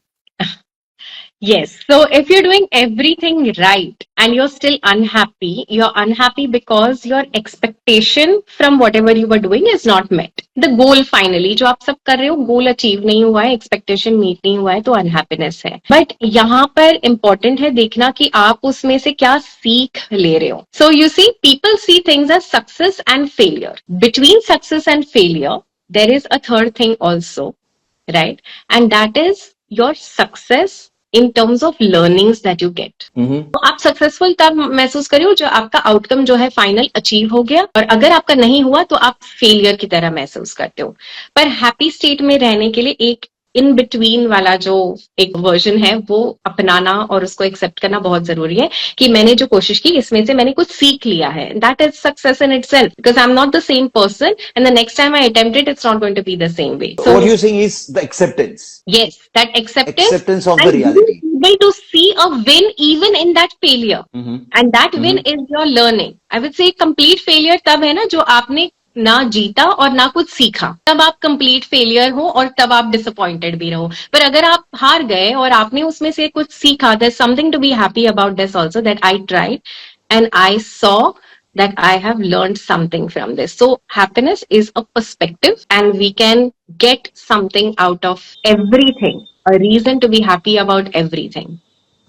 Yes. So if you're doing everything right and you're still you're unhappy because your expectation from whatever you were doing is not met. The goal finally, जो आप सब कर रहे हो, goal achieve नहीं हुआ है, expectation meet नहीं हुआ है, तो unhappiness है। But यहाँ पर important है देखना कि आप उसमें से क्या सीख ले रहे हो। So you see, people see things as success and failure. Between success and failure, there is a third thing also, right? And that is your success in terms of learnings that you get. तो आप successful तब महसूस करियो जो आपका outcome जो है final achieve हो गया, और अगर आपका नहीं हुआ तो आप फेलियर की तरह महसूस करते हो। पर हैप्पी स्टेट में रहने के लिए एक इन बिटवीन वाला जो एक वर्जन है वो अपनाना और उसको एक्सेप्ट करना बहुत जरूरी है कि मैंने जो कोशिश की इसमें से मैंने कुछ सीख लिया है। That is success in itself, because I am not the same person and the next time I attempt it, it's not going to be the same way.
So what you're saying is the acceptance.
Yes, that acceptance
of the reality.
Able to see a win even in that failure, and that win is your learning. I would say complete failure तब है ना जो आपने ना जीता और ना कुछ सीखा, तब आप कंप्लीट फेलियर हो और तब आप डिसअपॉइंटेड भी रहो। पर अगर आप हार गए और आपने उसमें से कुछ सीखा, there is something to be happy about this also, that I tried and I saw that I have learned something from this. So happiness is a perspective and we can get something out of everything, a reason to be happy about everything.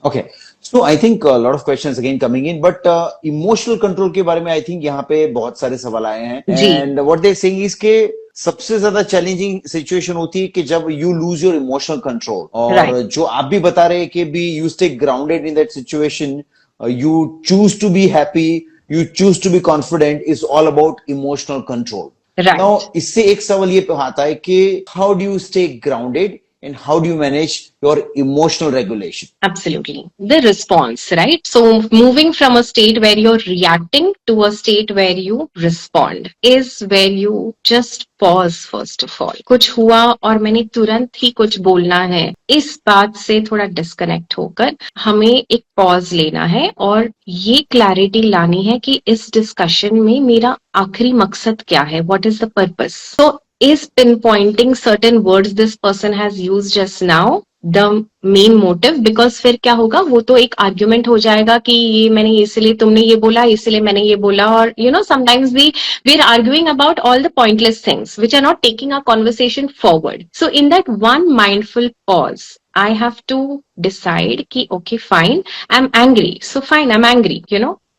Okay. So I think a lot of questions again coming in, but emotional control के बारे में I think यहाँ पे बहुत सारे सवाल आए हैं, and what they're saying is कि सबसे ज्यादा चैलेंजिंग सिचुएशन होती है कि जब you lose your emotional control, और जो आप भी बता रहे हैं कि be you stay grounded in that situation, you choose to be happy, you choose to be confident, is all about emotional control.
Right.
Now, इससे एक सवाल ये आता है कि how do you stay grounded and how do you manage your emotional regulation?
Absolutely. The response, right? So moving from a state where you're reacting to a state where you respond is where you just pause first of all. कुछ हुआ और मैंने तुरंत ही कुछ बोलना है, इस बात से थोड़ा डिस्कनेक्ट होकर हमें एक पॉज लेना है और ये क्लैरिटी लानी है कि इस डिस्कशन में मेरा आखिरी मकसद क्या है, what is the purpose? So is pinpointing certain words this person has used just now the main motive? Because फिर क्या होगा, वो तो एक आर्ग्यूमेंट हो जाएगा कि ये मैंने इसलिए तुमने ये बोला, इसलिए मैंने ये बोला, और sometimes we are arguing about all the pointless things which are not taking our conversation forward. So in that one mindful pause, I have to decide कि okay fine, I'm angry, so fine, I'm angry,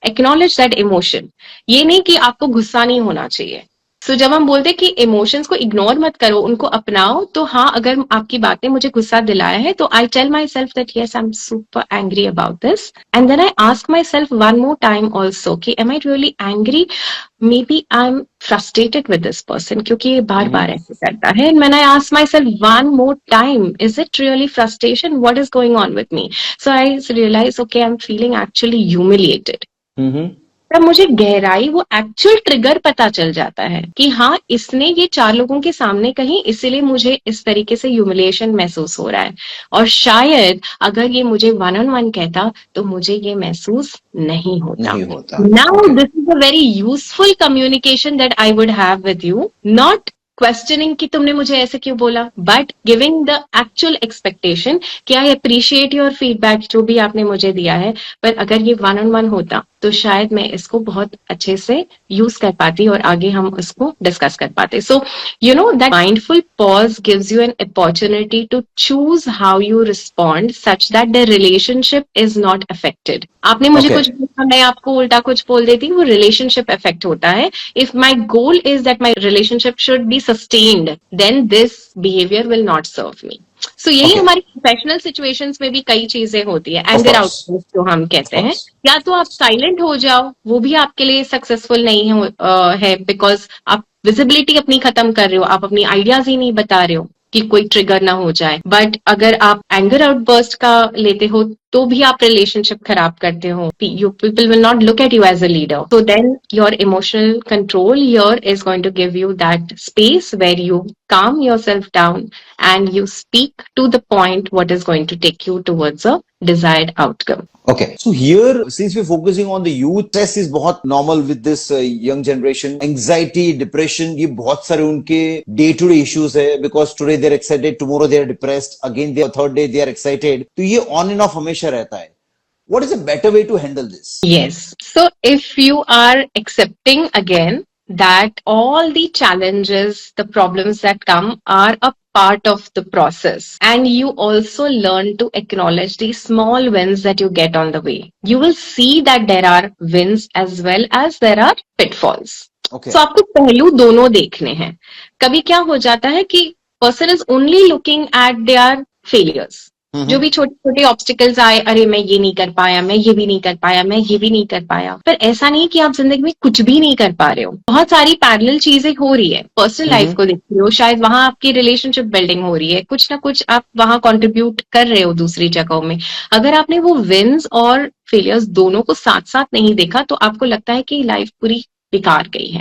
acknowledge that emotion. ये नहीं कि आपको गुस्सा नहीं होना चाहिए। So, जब हम बोलते हैं कि इमोशंस को इग्नोर मत करो, उनको अपनाओ, तो हाँ, अगर आपकी बातें मुझे गुस्सा दिलाया है तो I tell myself that yes I am super angry about this, and then I ask myself one more time also कि am I really angry, maybe I am frustrated with this person क्योंकि ये बार बार ऐसे करता है, and when I ask myself one more time, is it really frustration, what is going on with me? So I realise okay, I am feeling actually humiliated. तब मुझे गहराई, वो एक्चुअल ट्रिगर पता चल जाता है कि हाँ, इसने ये 4 लोगों के सामने कही, इसीलिए मुझे इस तरीके से ह्यूमिलिएशन महसूस हो रहा है। और शायद अगर ये मुझे 1-on-1 कहता तो मुझे ये महसूस नहीं होता।
नहीं होता।
Now this is a very useful communication that I would have with you, not questioning कि तुमने मुझे ऐसे क्यों बोला, but giving the actual expectation कि आई अप्रिशिएट योर फीडबैक, जो भी आपने मुझे दिया है, पर अगर ये 1-on-1 होता तो शायद मैं इसको बहुत अच्छे से यूज कर पाती और आगे हम इसको डिस्कस कर पाते। So you know that mindful pause gives you an opportunity to choose how you respond such that the relationship is not affected. आपने मुझे
Okay.
कुछ बोला, मैं आपको उल्टा कुछ बोल देती, वो रिलेशनशिप अफेक्ट होता है। If my goal is that my relationship should be sustained, then this behaviour will not serve me. So यही
Okay.
हमारी प्रोफेशनल सिचुएशंस में भी कई चीजें होती है,
Of
एंगर
course.
आउटबर्स्ट जो हम कहते
Of
हैं।
course.
या तो आप साइलेंट हो जाओ, वो भी आपके लिए सक्सेसफुल नहीं है, बिकॉज आप विजिबिलिटी अपनी खत्म कर रहे हो, आप अपनी आइडियाज ही नहीं बता रहे हो कि कोई ट्रिगर ना हो जाए। बट अगर आप एंगर आउटबर्स्ट का लेते हो तो भी आप रिलेशनशिप खराब करते हो। You people will not look at you as a leader, so then your emotional control here is going to give you that space where you calm yourself down and you speak to the point what is going to take you towards a desired outcome.
Okay. So here, since we're focusing on the youth, stress is बहुत normal with this young generation. Anxiety, depression, ये बहुत सारे उनके day-to-day issues है, because today they're excited, tomorrow they're depressed, again the third day they are excited. तो ये on and off हमेशा रहता है. What is a better way to handle this?
Yes. So if you are accepting again that all the challenges, the problems that come are a part of the process, and you also learn to acknowledge the small wins that you get on the way, you will see that there are wins as well as there are pitfalls.
Okay.
So आपको पहलू दोनों देखने हैं। कभी क्या हो जाता है कि person is only looking at their failures. जो भी छोटे छोटे ऑब्स्टिकल्स आए, अरे मैं ये नहीं कर पाया, मैं ये भी नहीं कर पाया, मैं ये भी नहीं कर पाया। पर ऐसा नहीं कि आप जिंदगी में कुछ भी नहीं कर पा रहे हो, बहुत सारी पैरेलल चीजें हो रही है। पर्सनल लाइफ को देख रहे हो, शायद वहां आपकी रिलेशनशिप बिल्डिंग हो रही है, कुछ ना कुछ आप वहां कंट्रीब्यूट कर रहे हो दूसरी जगहों में। अगर आपने वो विन्स और फेलियर्स दोनों को साथ साथ नहीं देखा तो आपको लगता है कि लाइफ पूरी बेकार गई है,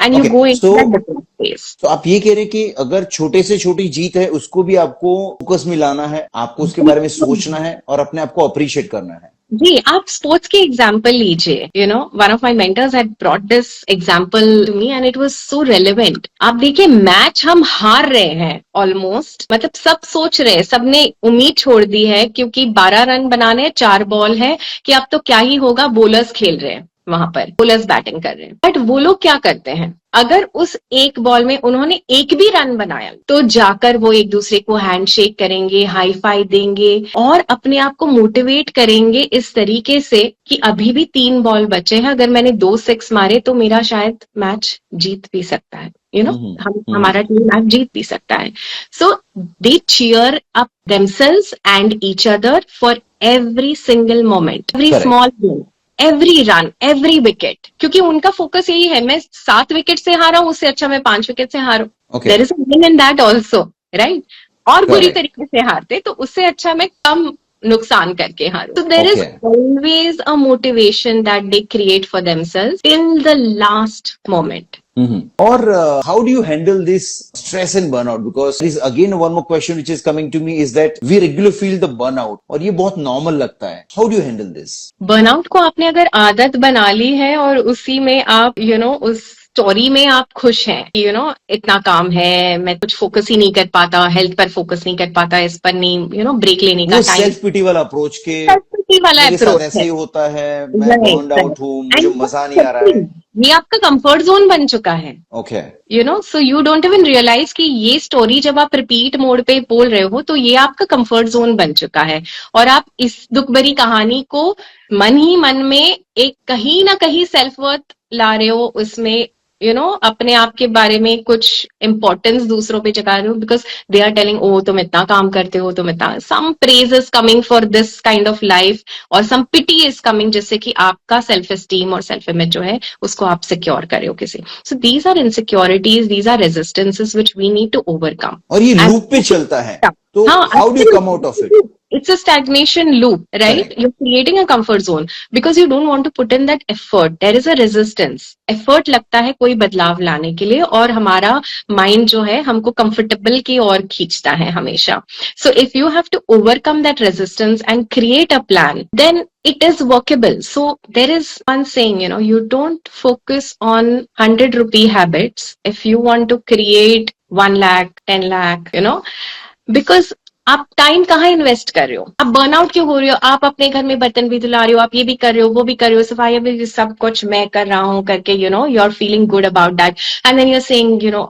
and you
Okay,
go in
so-
that different space.
तो आप ये कह रहे हैं कि अगर छोटे से छोटी जीत है उसको भी आपको फोकस में लाना है, आपको उसके बारे में सोचना है और अपने आप को अप्रिशिएट करना है।
जी, आप स्पोर्ट्स के एग्जाम्पल लीजिए। You know, one of my mentors had brought this example to me and it was so relevant. आप देखिए, मैच हम हार रहे हैं ऑलमोस्ट, मतलब सब सोच रहे हैं, सबने उम्मीद छोड़ दी है क्योंकि 12 रन बनाने, 4 बॉल है, कि अब तो क्या ही होगा, बोलर्स खेल रहे हैं वहां पर, बोलर्स बैटिंग कर रहे हैं। बट वो लोग क्या करते हैं, अगर उस एक बॉल में उन्होंने एक भी रन बनाया तो जाकर वो एक दूसरे को हैंडशेक करेंगे, हाई फाई देंगे और अपने आप को मोटिवेट करेंगे इस तरीके से कि अभी भी 3 बॉल बचे हैं, अगर मैंने 2 6 मारे तो मेरा शायद मैच जीत भी सकता है। यू नो, हमारा टीम मैच जीत भी सकता है। So they cheer up themselves and each other for every single moment, every
Correct.
Small game, every run, every wicket, क्योंकि उनका फोकस यही है, मैं 7 विकेट से हारा हूं, उससे अच्छा मैं 5 विकेट से हारूं।
Okay.
There is a win in that also, right? और बुरी
Correct.
तरीके से हारते तो उससे अच्छा मैं कम नुकसान करके हारूं। So there is
Okay.
always a motivation that they create for themselves till the last moment.
और how do you handle this stress and burnout? Because there is again one more question which is coming to me is that we regularly feel the burnout और ये बहुत normal लगता है. How do you handle this?
Burnout को आपने अगर आदत बना ली है और उसी में आप उस स्टोरी में आप खुश हैं, इतना काम है, मैं कुछ फोकस ही नहीं कर पाता, हेल्थ पर फोकस नहीं कर पाता, इस पर नहीं ब्रेक लेने का
वो
टाइम,
सेल्फ पिटी वाला अप्रोच के
वाला
मेरे साथ
अप्रोच
ऐसे
है।
ही होता है, मैं बर्नड आउट हूँ, मुझे मजा नहीं आ रहा है.
ये आपका कंफर्ट जोन बन चुका है।
Okay.
So you don't even realise कि ये स्टोरी जब आप रिपीट मोड पे बोल रहे हो तो ये आपका कंफर्ट जोन बन चुका है, और आप इस दुख भरी कहानी को मन ही मन में एक कहीं ना कहीं सेल्फ वर्थ ला रहे हो, उसमें अपने आप के बारे में कुछ इंपॉर्टेंस दूसरों पे जगा रहे हो, बिकॉज दे आर टेलिंग, ओ तुम इतना काम करते हो, तुम इतना, some praise is coming for this kind of life और सम पिटी इज कमिंग, जिससे कि आपका सेल्फ एस्टीम और सेल्फ इमेज जो है उसको आप सिक्योर करे हो किसी। So these are insecurities, these are resistances which we need to overcome.
और ये लूप पे चलता है,
तो
हाँ,
how do you come out of it?
it's a stagnation loop, right?
Correct.
You're creating a comfort zone because you don't want to put in that effort. There is a resistance. Effort लगता है कोई बदलाव लाने के लिए, और हमारा mind जो है हमको कंफर्टेबल की ओर खींचता है हमेशा. So if you have to overcome that resistance and create a plan, then it is workable. So there is one saying, you don't focus on 100 rupee habits if you want to create 1 lakh, 10 lakh, because आप time कहाँ invest कर रहे हो? आप burnout क्यों हो रहे हो? आप अपने घर में बर्तन भी धुला रहे हो, आप ये भी कर रहे हो, वो भी कर रहे हो, सफाई भी, सब कुछ मैं कर रहा हूँ करके, you are feeling good about that, and then you are saying,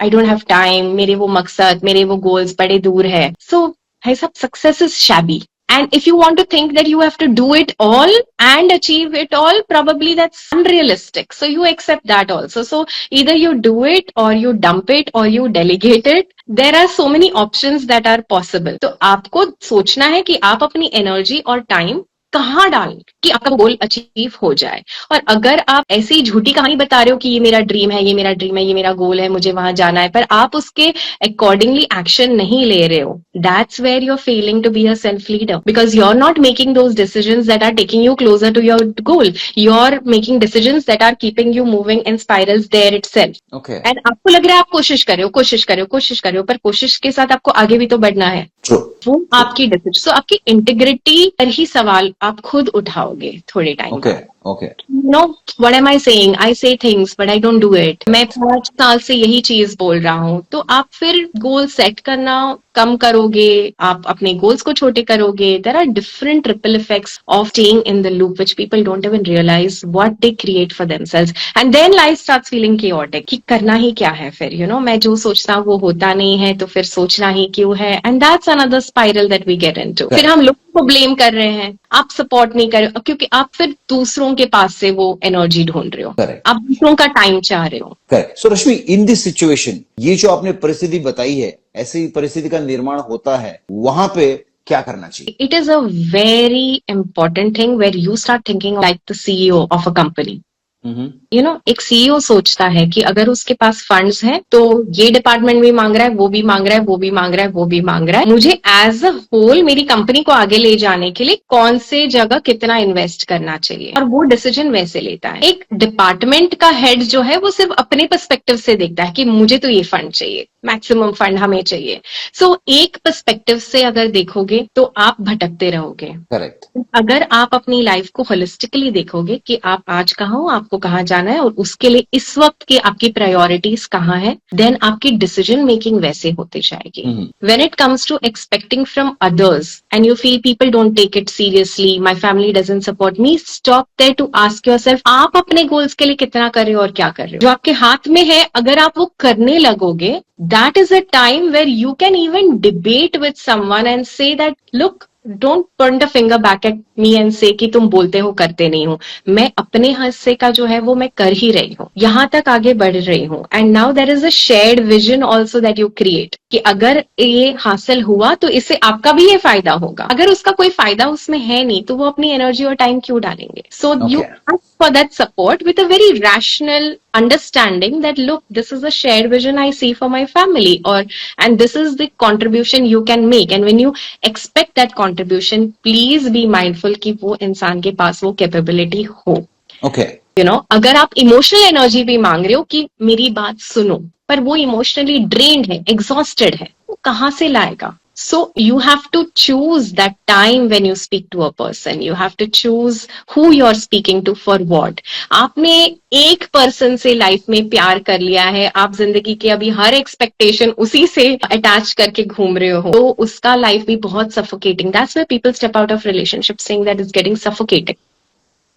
I don't have time, मेरे वो मकसद, मेरे वो गोल्स बड़े दूर है. सो भाई साहब, success is shabby. And if you want to think that you have to do it all and achieve it all, probably that's unrealistic. So you accept that also. So either you do it or you dump it or you delegate it. There are so many options that are possible. तो आपको सोचना है कि आप अपनी energy और time कहाँ डालें कि आपका गोल अचीव हो जाए. और अगर आप ऐसी झूठी कहानी बता रहे हो कि ये मेरा ड्रीम है, ये मेरा ड्रीम है, ये मेरा गोल है, मुझे वहां जाना है, पर आप उसके अकॉर्डिंगली एक्शन नहीं ले रहे हो, that's where you are failing to be a self leader, because you are not making those decisions that are taking you closer to your goal. You are making decisions that are keeping you moving in spirals there itself.
Okay.
And आपको लग रहा है आप कोशिश कर रहे हो, कोशिश कर रहे हो, कोशिश कर रहे हो, पर कोशिश के साथ आपको आगे भी तो बढ़ना है. वो आपकी डिसीजन. सो आपकी इंटीग्रिटी पर ही सवाल आप खुद उठाओगे थोड़े time.
Okay. Okay.
What am I saying? I say things but I don't do it. मैं 5 साल से यही चीज बोल रहा हूँ. तो आप फिर गोल सेट करना कम करोगे, आप अपने गोल्स को छोटे करोगे. There are different ripple effects of staying in the loop which people don't even realise what they create for themselves, and then life starts feeling chaotic कि करना ही क्या है फिर. मैं जो सोचता हूँ वो होता नहीं है, तो फिर सोचना ही क्यों है. And that's another spiral that we get into. फिर हम लोगों को ब्लेम कर रहे हैं, आप सपोर्ट नहीं कर रहे हो, क्योंकि आप फिर दूसरों के पास से वो एनर्जी ढूंढ रहे हो.
Correct.
आप दूसरों का टाइम चाह रहे हो.
Correct. So Rashmi, in this situation, ये जो आपने परिस्थिति बताई है, ऐसी परिस्थिति का निर्माण होता है, वहां पे क्या करना चाहिए?
It is a very important thing where you start thinking like the CEO of a company. एक सीईओ सोचता है कि अगर उसके पास फंड्स हैं तो ये डिपार्टमेंट भी मांग रहा है, वो भी मांग रहा है, वो भी मांग रहा है, वो भी मांग रहा है, मुझे एज अ होल मेरी कंपनी को आगे ले जाने के लिए कौन से जगह कितना इन्वेस्ट करना चाहिए, और वो डिसीजन वैसे लेता है. एक डिपार्टमेंट का हेड जो है वो सिर्फ अपने पर्सपेक्टिव से देखता है कि मुझे तो ये फंड चाहिए, मैक्सिमम फंड हमें चाहिए. सो एक पर्सपेक्टिव से अगर देखोगे तो आप भटकते रहोगे.
करेक्ट.
अगर आप अपनी लाइफ को होलिस्टिकली देखोगे कि आप आज कहाँ हो, आपको कहाँ जाना है, और उसके लिए इस वक्त की आपकी प्रायोरिटीज कहाँ है, देन आपकी डिसीजन मेकिंग वैसे होती जाएगी. When it comes to expecting from others and you feel people don't take it seriously, my family doesn't support me, stop there to ask yourself, आप अपने गोल्स के लिए कितना कर रहे हो और क्या कर रहे हो. जो आपके हाथ में है अगर आप वो करने लगोगे, that is a time where you can even debate with someone and say that, look, don't point a finger back at me and say कि तुम बोलते हो करते नहीं हो. मैं अपने हिस्से का जो है वो मैं कर ही रही हूँ, यहाँ तक आगे बढ़ रही हूँ. And now there is a shared vision also that you create कि अगर ये हासिल हुआ तो इससे आपका भी ये फायदा होगा. अगर उसका कोई फायदा उसमें है नहीं तो वो अपनी एनर्जी और टाइम क्यों डालेंगे. So you ask for that support with a very rational understanding that, look, this is a shared vision I see for my family, and this is the contribution you can make. And when you expect that contribution, please be mindful कि वो इंसान के पास वो capability हो.
Okay.
अगर आप emotional energy भी मांग रहे हो कि मेरी बात सुनो, पर वो इमोशनली ड्रेन्ड है, एग्जॉस्टेड है, वो कहाँ से लाएगा. So you have to choose that time when you speak to a person. You have to choose who you're speaking to for what. आपने एक पर्सन से लाइफ में प्यार कर लिया है, आप जिंदगी की अभी हर एक्सपेक्टेशन उसी से अटैच करके घूम रहे हो, तो उसका लाइफ भी बहुत suffocating. That's why people step out of relationship saying that it's getting suffocating.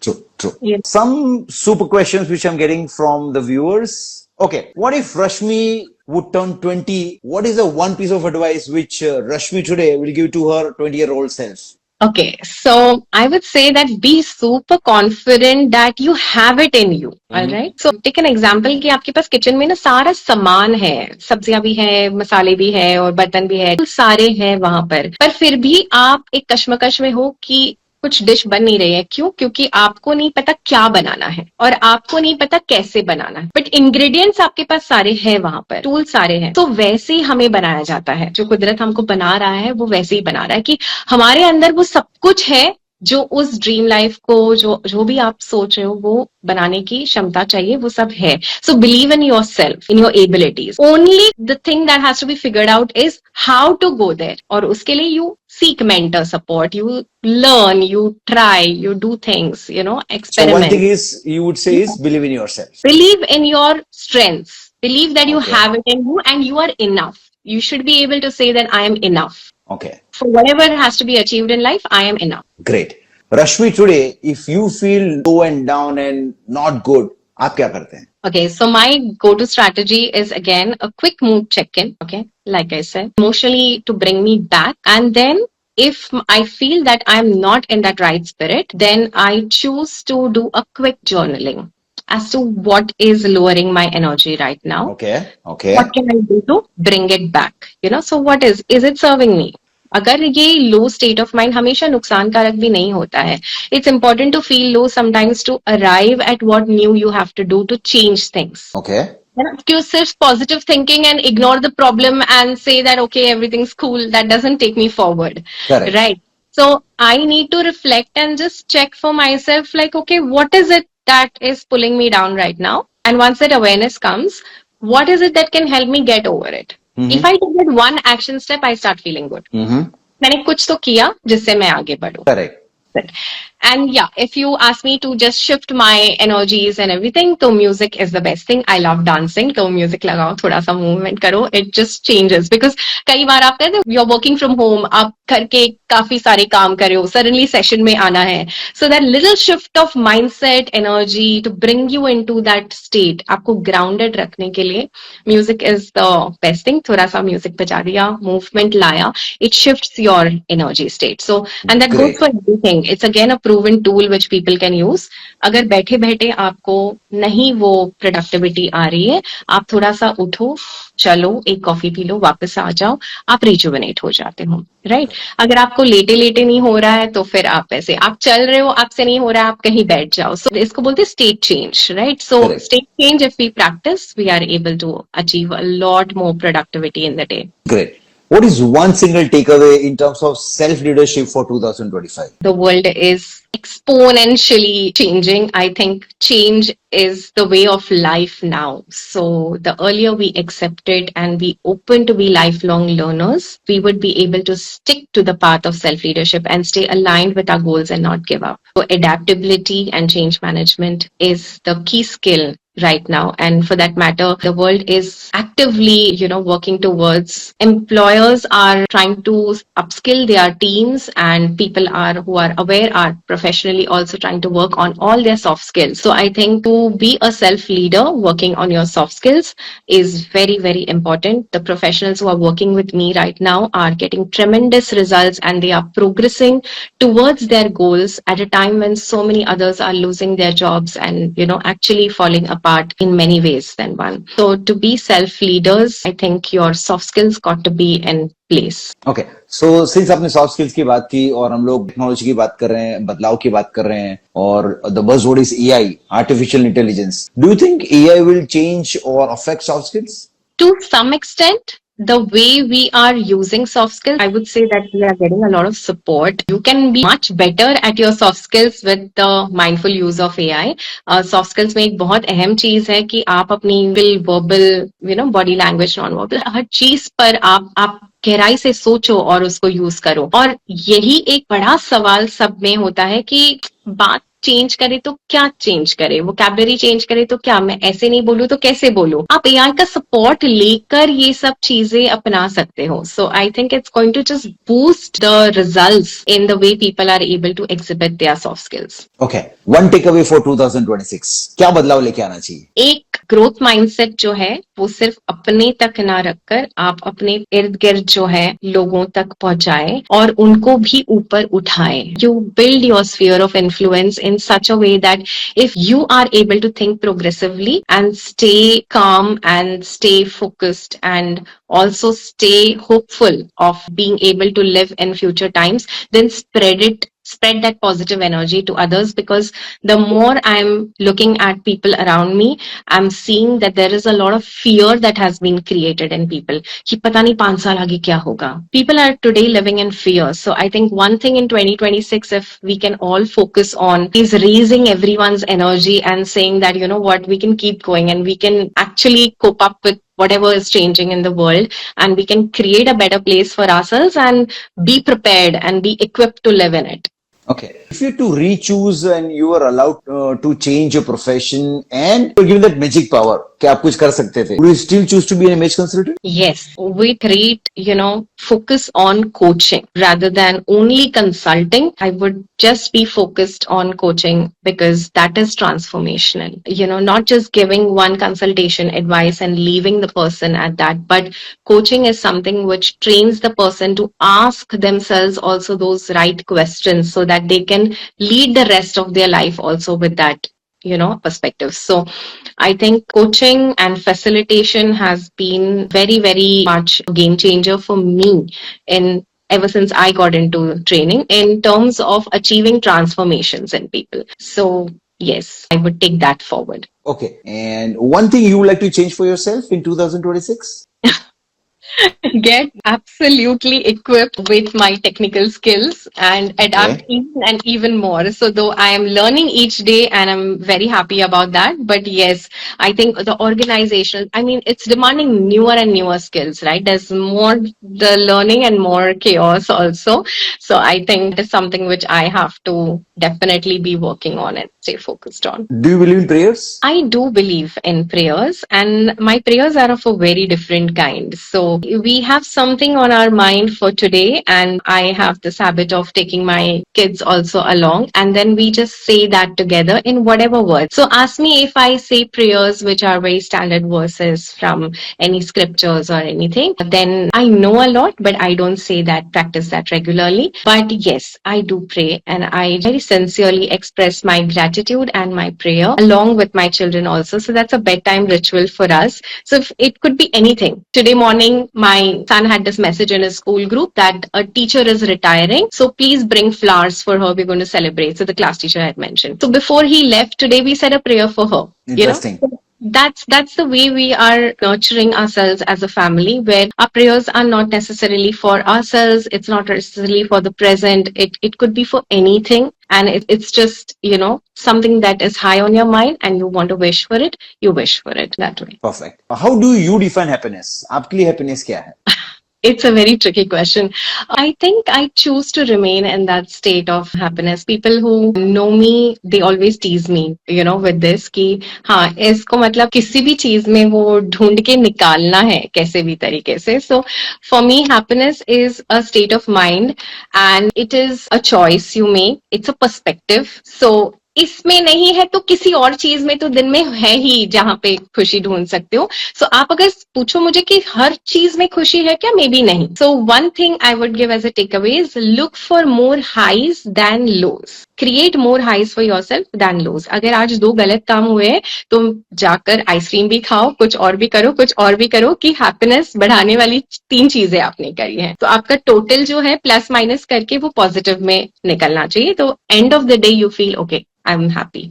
True.
Yes.
Some super questions which I'm getting from the viewers. Okay, what if Rashmi would turn 20? What is the one piece of advice which Rashmi today will give to her 20-year-old self?
Okay, so I would say that be super confident that you have it in you. All right. So take an example कि आपके पास kitchen में ना सारा सामान है, सब्जियां भी है, मसाले भी है और बर्तन भी है, सारे हैं वहां पर फिर भी आप एक कश्मकश में हो कि कुछ डिश बन नहीं रही है। क्यों? क्योंकि आपको नहीं पता क्या बनाना है और आपको नहीं पता कैसे बनाना है, बट इंग्रेडिएंट्स आपके पास सारे हैं, वहां पर टूल सारे हैं। तो वैसे ही हमें बनाया जाता है, जो कुदरत हमको बना रहा है वो वैसे ही बना रहा है कि हमारे अंदर वो सब कुछ है जो उस ड्रीम लाइफ को, जो भी आप सोच रहे हो वो बनाने की क्षमता चाहिए, वो सब है। So believe in yourself, in your abilities. Only the thing that has to be figured out is how to go there, और उसके लिए you seek mentor support, you learn, you try, you do things,
So one
experiment.
thing is you would say is believe in yourself.
Believe in your strengths. Believe that you
Okay.
have it in you and you are enough. You should be able to say that I am enough.
Okay,
For whatever has to be achieved in life, I am enough.
great. Rashmi, today, if you feel low and down and not good, आप क्या करते हैं?
Okay, so my go-to strategy is again a quick mood check-in. Okay, like I said, emotionally to bring me back. And then if I feel that I'm not in that right spirit, then I choose to do a quick journaling as to what is lowering my energy right now.
Okay, okay.
What can I do to bring it back? So what is it serving me? अगर ये लो state of mind हमेशा नुकसानकारक भी नहीं होता है, it's important to feel low sometimes to arrive at what new you have to do to change things.
Okay.
क्यों सिर्फ positive thinking and ignore the problem and say that okay everything's cool, that doesn't take me forward,
Correct.
Right? So I need to reflect and just check for myself, like, okay, what is it that is pulling me down right now? And once that awareness comes, what is it that can help me get over it? If I take that one action step, I start feeling good.
Mm-hmm.
मैंने कुछ तो किया जिससे मैं आगे बढ़ूं.
Correct.
And yeah, if you ask me to just shift my energies and everything, तो music is the best thing. I love dancing. तो music लगाओ, थोड़ा सा movement करो. It just changes because कई बार आप कहते हो you're working from home, आप घर के काफी सारे काम कर रहे हो, suddenly session में आना है. So that little shift of mindset, energy to bring you into that state, आपको grounded रखने के लिए music is the best thing. थोड़ा सा music बजा दिया, movement लाया, it shifts your energy state. So and that
Great.
goes for everything. It's again a proven tool which people can use. अगर बैठे बैठे आपको नहीं वो प्रोडक्टिविटी आ रही है, आप थोड़ा सा उठो, चलो, एक कॉफी पी लो, वापस आ जाओ, आप रिजुवेनेट हो जाते हो, राइट? अगर आपको लेटे लेटे नहीं हो रहा है तो फिर आप ऐसे, आप चल रहे हो, आपसे नहीं हो रहा है, आप कहीं बैठ जाओ. सो इसको बोलते हैं state change, right? So
Correct.
State change if we practise, we are able to achieve a lot more productivity in the day.
Great. What is one single takeaway in terms of self-leadership for 2025?
The world is exponentially changing. I think change is the way of life now. So the earlier we accepted and we open to be lifelong learners, we would be able to stick to the path of self-leadership and stay aligned with our goals and not give up. So adaptability and change management is the key skill right now, and for that matter the world is actively working towards, employers are trying to upskill their teams, and people who are aware are professionally also trying to work on all their soft skills. So I think to be a self leader working on your soft skills is very, very important. The professionals who are working with me right now are getting tremendous results and they are progressing towards their goals at a time when so many others are losing their jobs and actually falling apart in many ways than one. So to be self-leaders, I think your soft skills got to be in place.
Okay. So since आपने soft skills की बात की और हम लोग technology की बात कर रहे हैं, बदलाव की बात कर रहे हैं, और the buzzword is AI, artificial intelligence. Do you think AI will change or affect soft skills?
To some extent, the way we are using soft skills, I would say that we are getting a lot of support. You can be much better at your soft skills with the mindful use of AI. Soft skills में एक बहुत अहम चीज है कि आप अपनी verbal, body language, non-verbal, हर चीज पर आप गहराई से सोचो और उसको यूज करो. और यही एक बड़ा सवाल सब में होता है कि बात चेंज करे तो क्या चेंज करे, वोकैबुलरी चेंज करे तो क्या, मैं ऐसे नहीं बोलूं तो कैसे बोलूं. आप एआई का सपोर्ट लेकर ये सब चीजें अपना सकते हो. So I think it's going to just boost the results in the way people are able to exhibit their soft skills.
Okay. One takeaway for 2026. क्या बदलाव लेके आना चाहिए?
एक ग्रोथ माइंडसेट जो है वो सिर्फ अपने तक ना रखकर आप अपने इर्द गिर्द जो है लोगों तक पहुंचाए और उनको भी ऊपर उठाए. You build your sphere of influence in such a way that if you are able to think progressively and stay calm and stay focused and also stay hopeful of being able to live in future times, then spread it spread that positive energy to others, because the more I'm looking at people around me, I'm seeing that there is a lot of fear that has been created in people. कि पता नहीं 5 साल आगे क्या होगा. People are today living in fear. So I think one thing in 2026, if we can all focus on, is raising everyone's energy and saying that, you know what, we can keep going and we can actually cope up with whatever is changing in the world, and we can create a better place for ourselves and be prepared and be equipped to live in it.
Okay. If you had to re-choose and you were allowed to change your profession and you were given that magic power, कि आप कुछ कर सकते थे, would you still choose to be an image consultant?
Yes, with great, focus on coaching rather than only consulting. I would just be focused on coaching because that is transformational. Not just giving one consultation advice and leaving the person at that, but coaching is something which trains the person to ask themselves also those right questions so that they can lead the rest of their life also with that perspective. So I think coaching and facilitation has been very, very much a game changer for me in ever since I got into training in terms of achieving transformations in people. So yes, I would take that forward.
Okay. And one thing you would like to change for yourself in 2026?
Get absolutely equipped with my technical skills and adapt even more. So though I am learning each day and I'm very happy about that, but yes, I think the organizational, it's demanding newer and newer skills, right? There's more the learning and more chaos also. So I think it's something which I have to definitely be working on and stay focused on.
Do you believe in prayers?
I do believe in prayers, and my prayers are of a very different kind. So we have something on our mind for today, and I have this habit of taking my kids also along, and then we just say that together in whatever words. So ask me if I say prayers which are very standard verses from any scriptures or anything, then I know a lot, but I don't practice that regularly. But yes, I do pray, and I very sincerely express my gratitude and my prayer along with my children also. So that's a bedtime ritual for us. So it could be anything. Today morning, my son had this message in his school group that a teacher is retiring. So please bring flowers for her. We're going to celebrate. So the class teacher had mentioned. So before he left today, we said a prayer for her.
Interesting.
That's the way we are nurturing ourselves as a family, where our prayers are not necessarily for ourselves. It's not necessarily for the present. It could be for anything. And it's just, something that is high on your mind and you want to wish for it, you wish for it that way.
Perfect. How do you define happiness? आपके लिए happiness क्या है?
It's a very tricky question. I think I choose to remain in that state of happiness. People who know me, they always tease me, with this कि हाँ, इसको मतलब किसी भी चीज में वो ढूंढ के निकालना है कैसे भी तरीके से. So for me, happiness is a state of mind and it is a choice you make. It's a perspective. So इसमें नहीं है तो किसी और चीज में तो दिन में है ही जहां पे खुशी ढूंढ सकते हो. सो आप अगर पूछो मुझे कि हर चीज में खुशी है क्या, मे बी नहीं. So one thing I would give as a takeaway is look for more highs than lows. Create more highs for yourself than lows. अगर आज 2 गलत काम हुए तो जाकर आइसक्रीम भी खाओ, कुछ और भी करो कि हैप्पीनेस बढ़ाने वाली 3 चीजें आपने करी हैं. तो आपका टोटल जो है प्लस माइनस करके वो पॉजिटिव में निकलना चाहिए. तो end of the day you feel okay, I'm happy.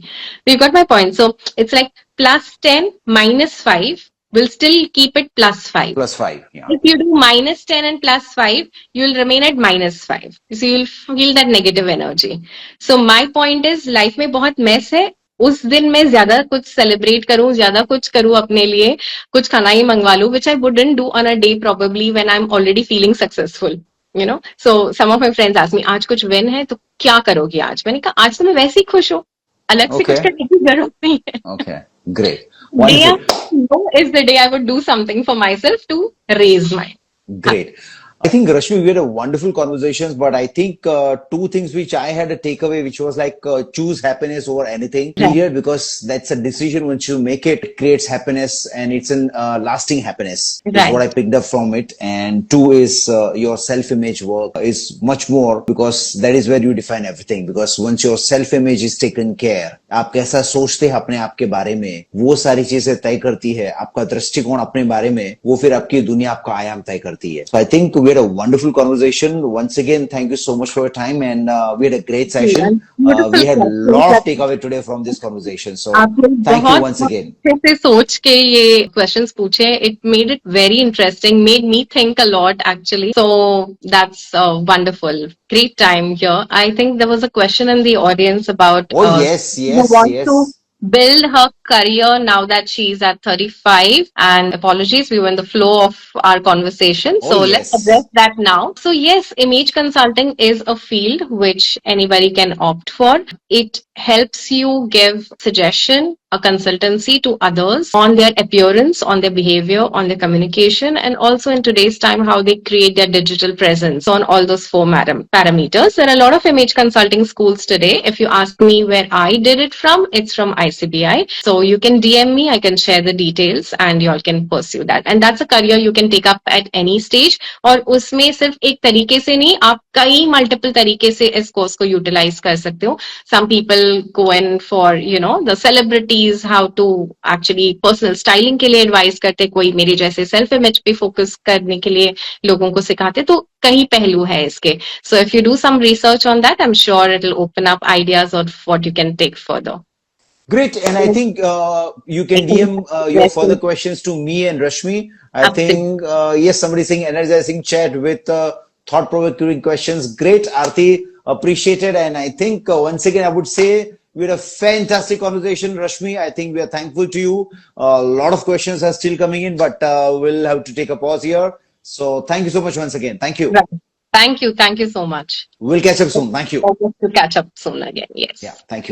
You got my point. So it's like plus 10 minus 5 will still keep it plus 5.
Plus 5, yeah.
If you do minus 10 and plus 5, you'll remain at minus 5. So you'll feel that negative energy. So my point is, life में बहुत mess है. उस दिन मैं ज्यादा कुछ celebrate करूं, ज्यादा कुछ करूं अपने लिए, कुछ खाना ही मंगवा लूं, which I wouldn't do on a day probably when I'm already feeling successful. So some of my friends ask me, आज कुछ win है तो क्या करोगी आज? मैंने कहा आज तो मैं वैसे ही खुश हूँ, अलग से कुछ करने की जरूरत नहीं है.
Okay, great. Wonderful.
Is the day I would do something for myself to raise my.
Great. I think, Rashmi, we had a wonderful conversations, but I think 2 things which I had a takeaway, which was like choose happiness over anything. Period, because that's a decision once you make it, it creates happiness and it's an lasting happiness. That's what I picked up from it. And 2 is your self-image work is much more, because that is where you define everything. Because once your self-image is taken care, आप कैसा सोचते हैं अपने आप के बारे में, वो सारी चीजें तय करती है। आपका दृष्टिकोण अपने बारे में, वो फिर आपकी दुनिया, आपका आयाम तय करती है। So I think we had a wonderful conversation. Once again, thank you so much for your time, and we had a great session. We had a lot of takeaway today from this conversation. So
आपने
thank you
बहुत
once again.
अच्छे से सोच के ये questions पूछे. It made it very interesting, made me think a lot actually. So that's wonderful. Great time here. I think there was a question in the audience about
Oh yes,
who
yes,
wants
yes.
to build her career now that she's at 35. And apologies, we were in the flow of our conversation.
Oh,
So
yes.
let's address that now. So yes, image consulting is a field which anybody can opt for. It helps you give suggestion, a consultancy to others on their appearance, on their behavior, on their communication, and also in today's time, how they create their digital presence on all those four parameters. There are a lot of image consulting schools today. If you ask me where I did it from, it's from ICBI. So you can DM me, I can share the details and you all can pursue that. And that's a career you can take up at any stage. और उसमें सिर्फ एक तरीके से नहीं, आप कई multiple तरीके से इस कोर्स को यूटिलाइज कर सकते हो. Some people go in for, the celebrities, how to actually personal styling के लिए एडवाइस करते, कोई मेरे जैसे सेल्फ इमेज पे फोकस करने के लिए लोगों को सिखाते. तो कई पहलू है इसके. So if you do some research on that, I'm sure it'll open up ideas of what you can take further.
Great, and I think you can DM your further questions to me and Rashmi. I
Absolutely.
think yes, somebody saying energizing chat with thought-provoking questions. Great, Aarti, appreciated. And I think once again I would say we had a fantastic conversation, Rashmi. I think we are thankful to you. A lot of questions are still coming in, but we'll have to take a pause here. So thank you so much once again. Thank you.
Right. Thank you so much.
We'll catch up soon. Thank you.
To catch up soon again. Yes.
Yeah, thank you.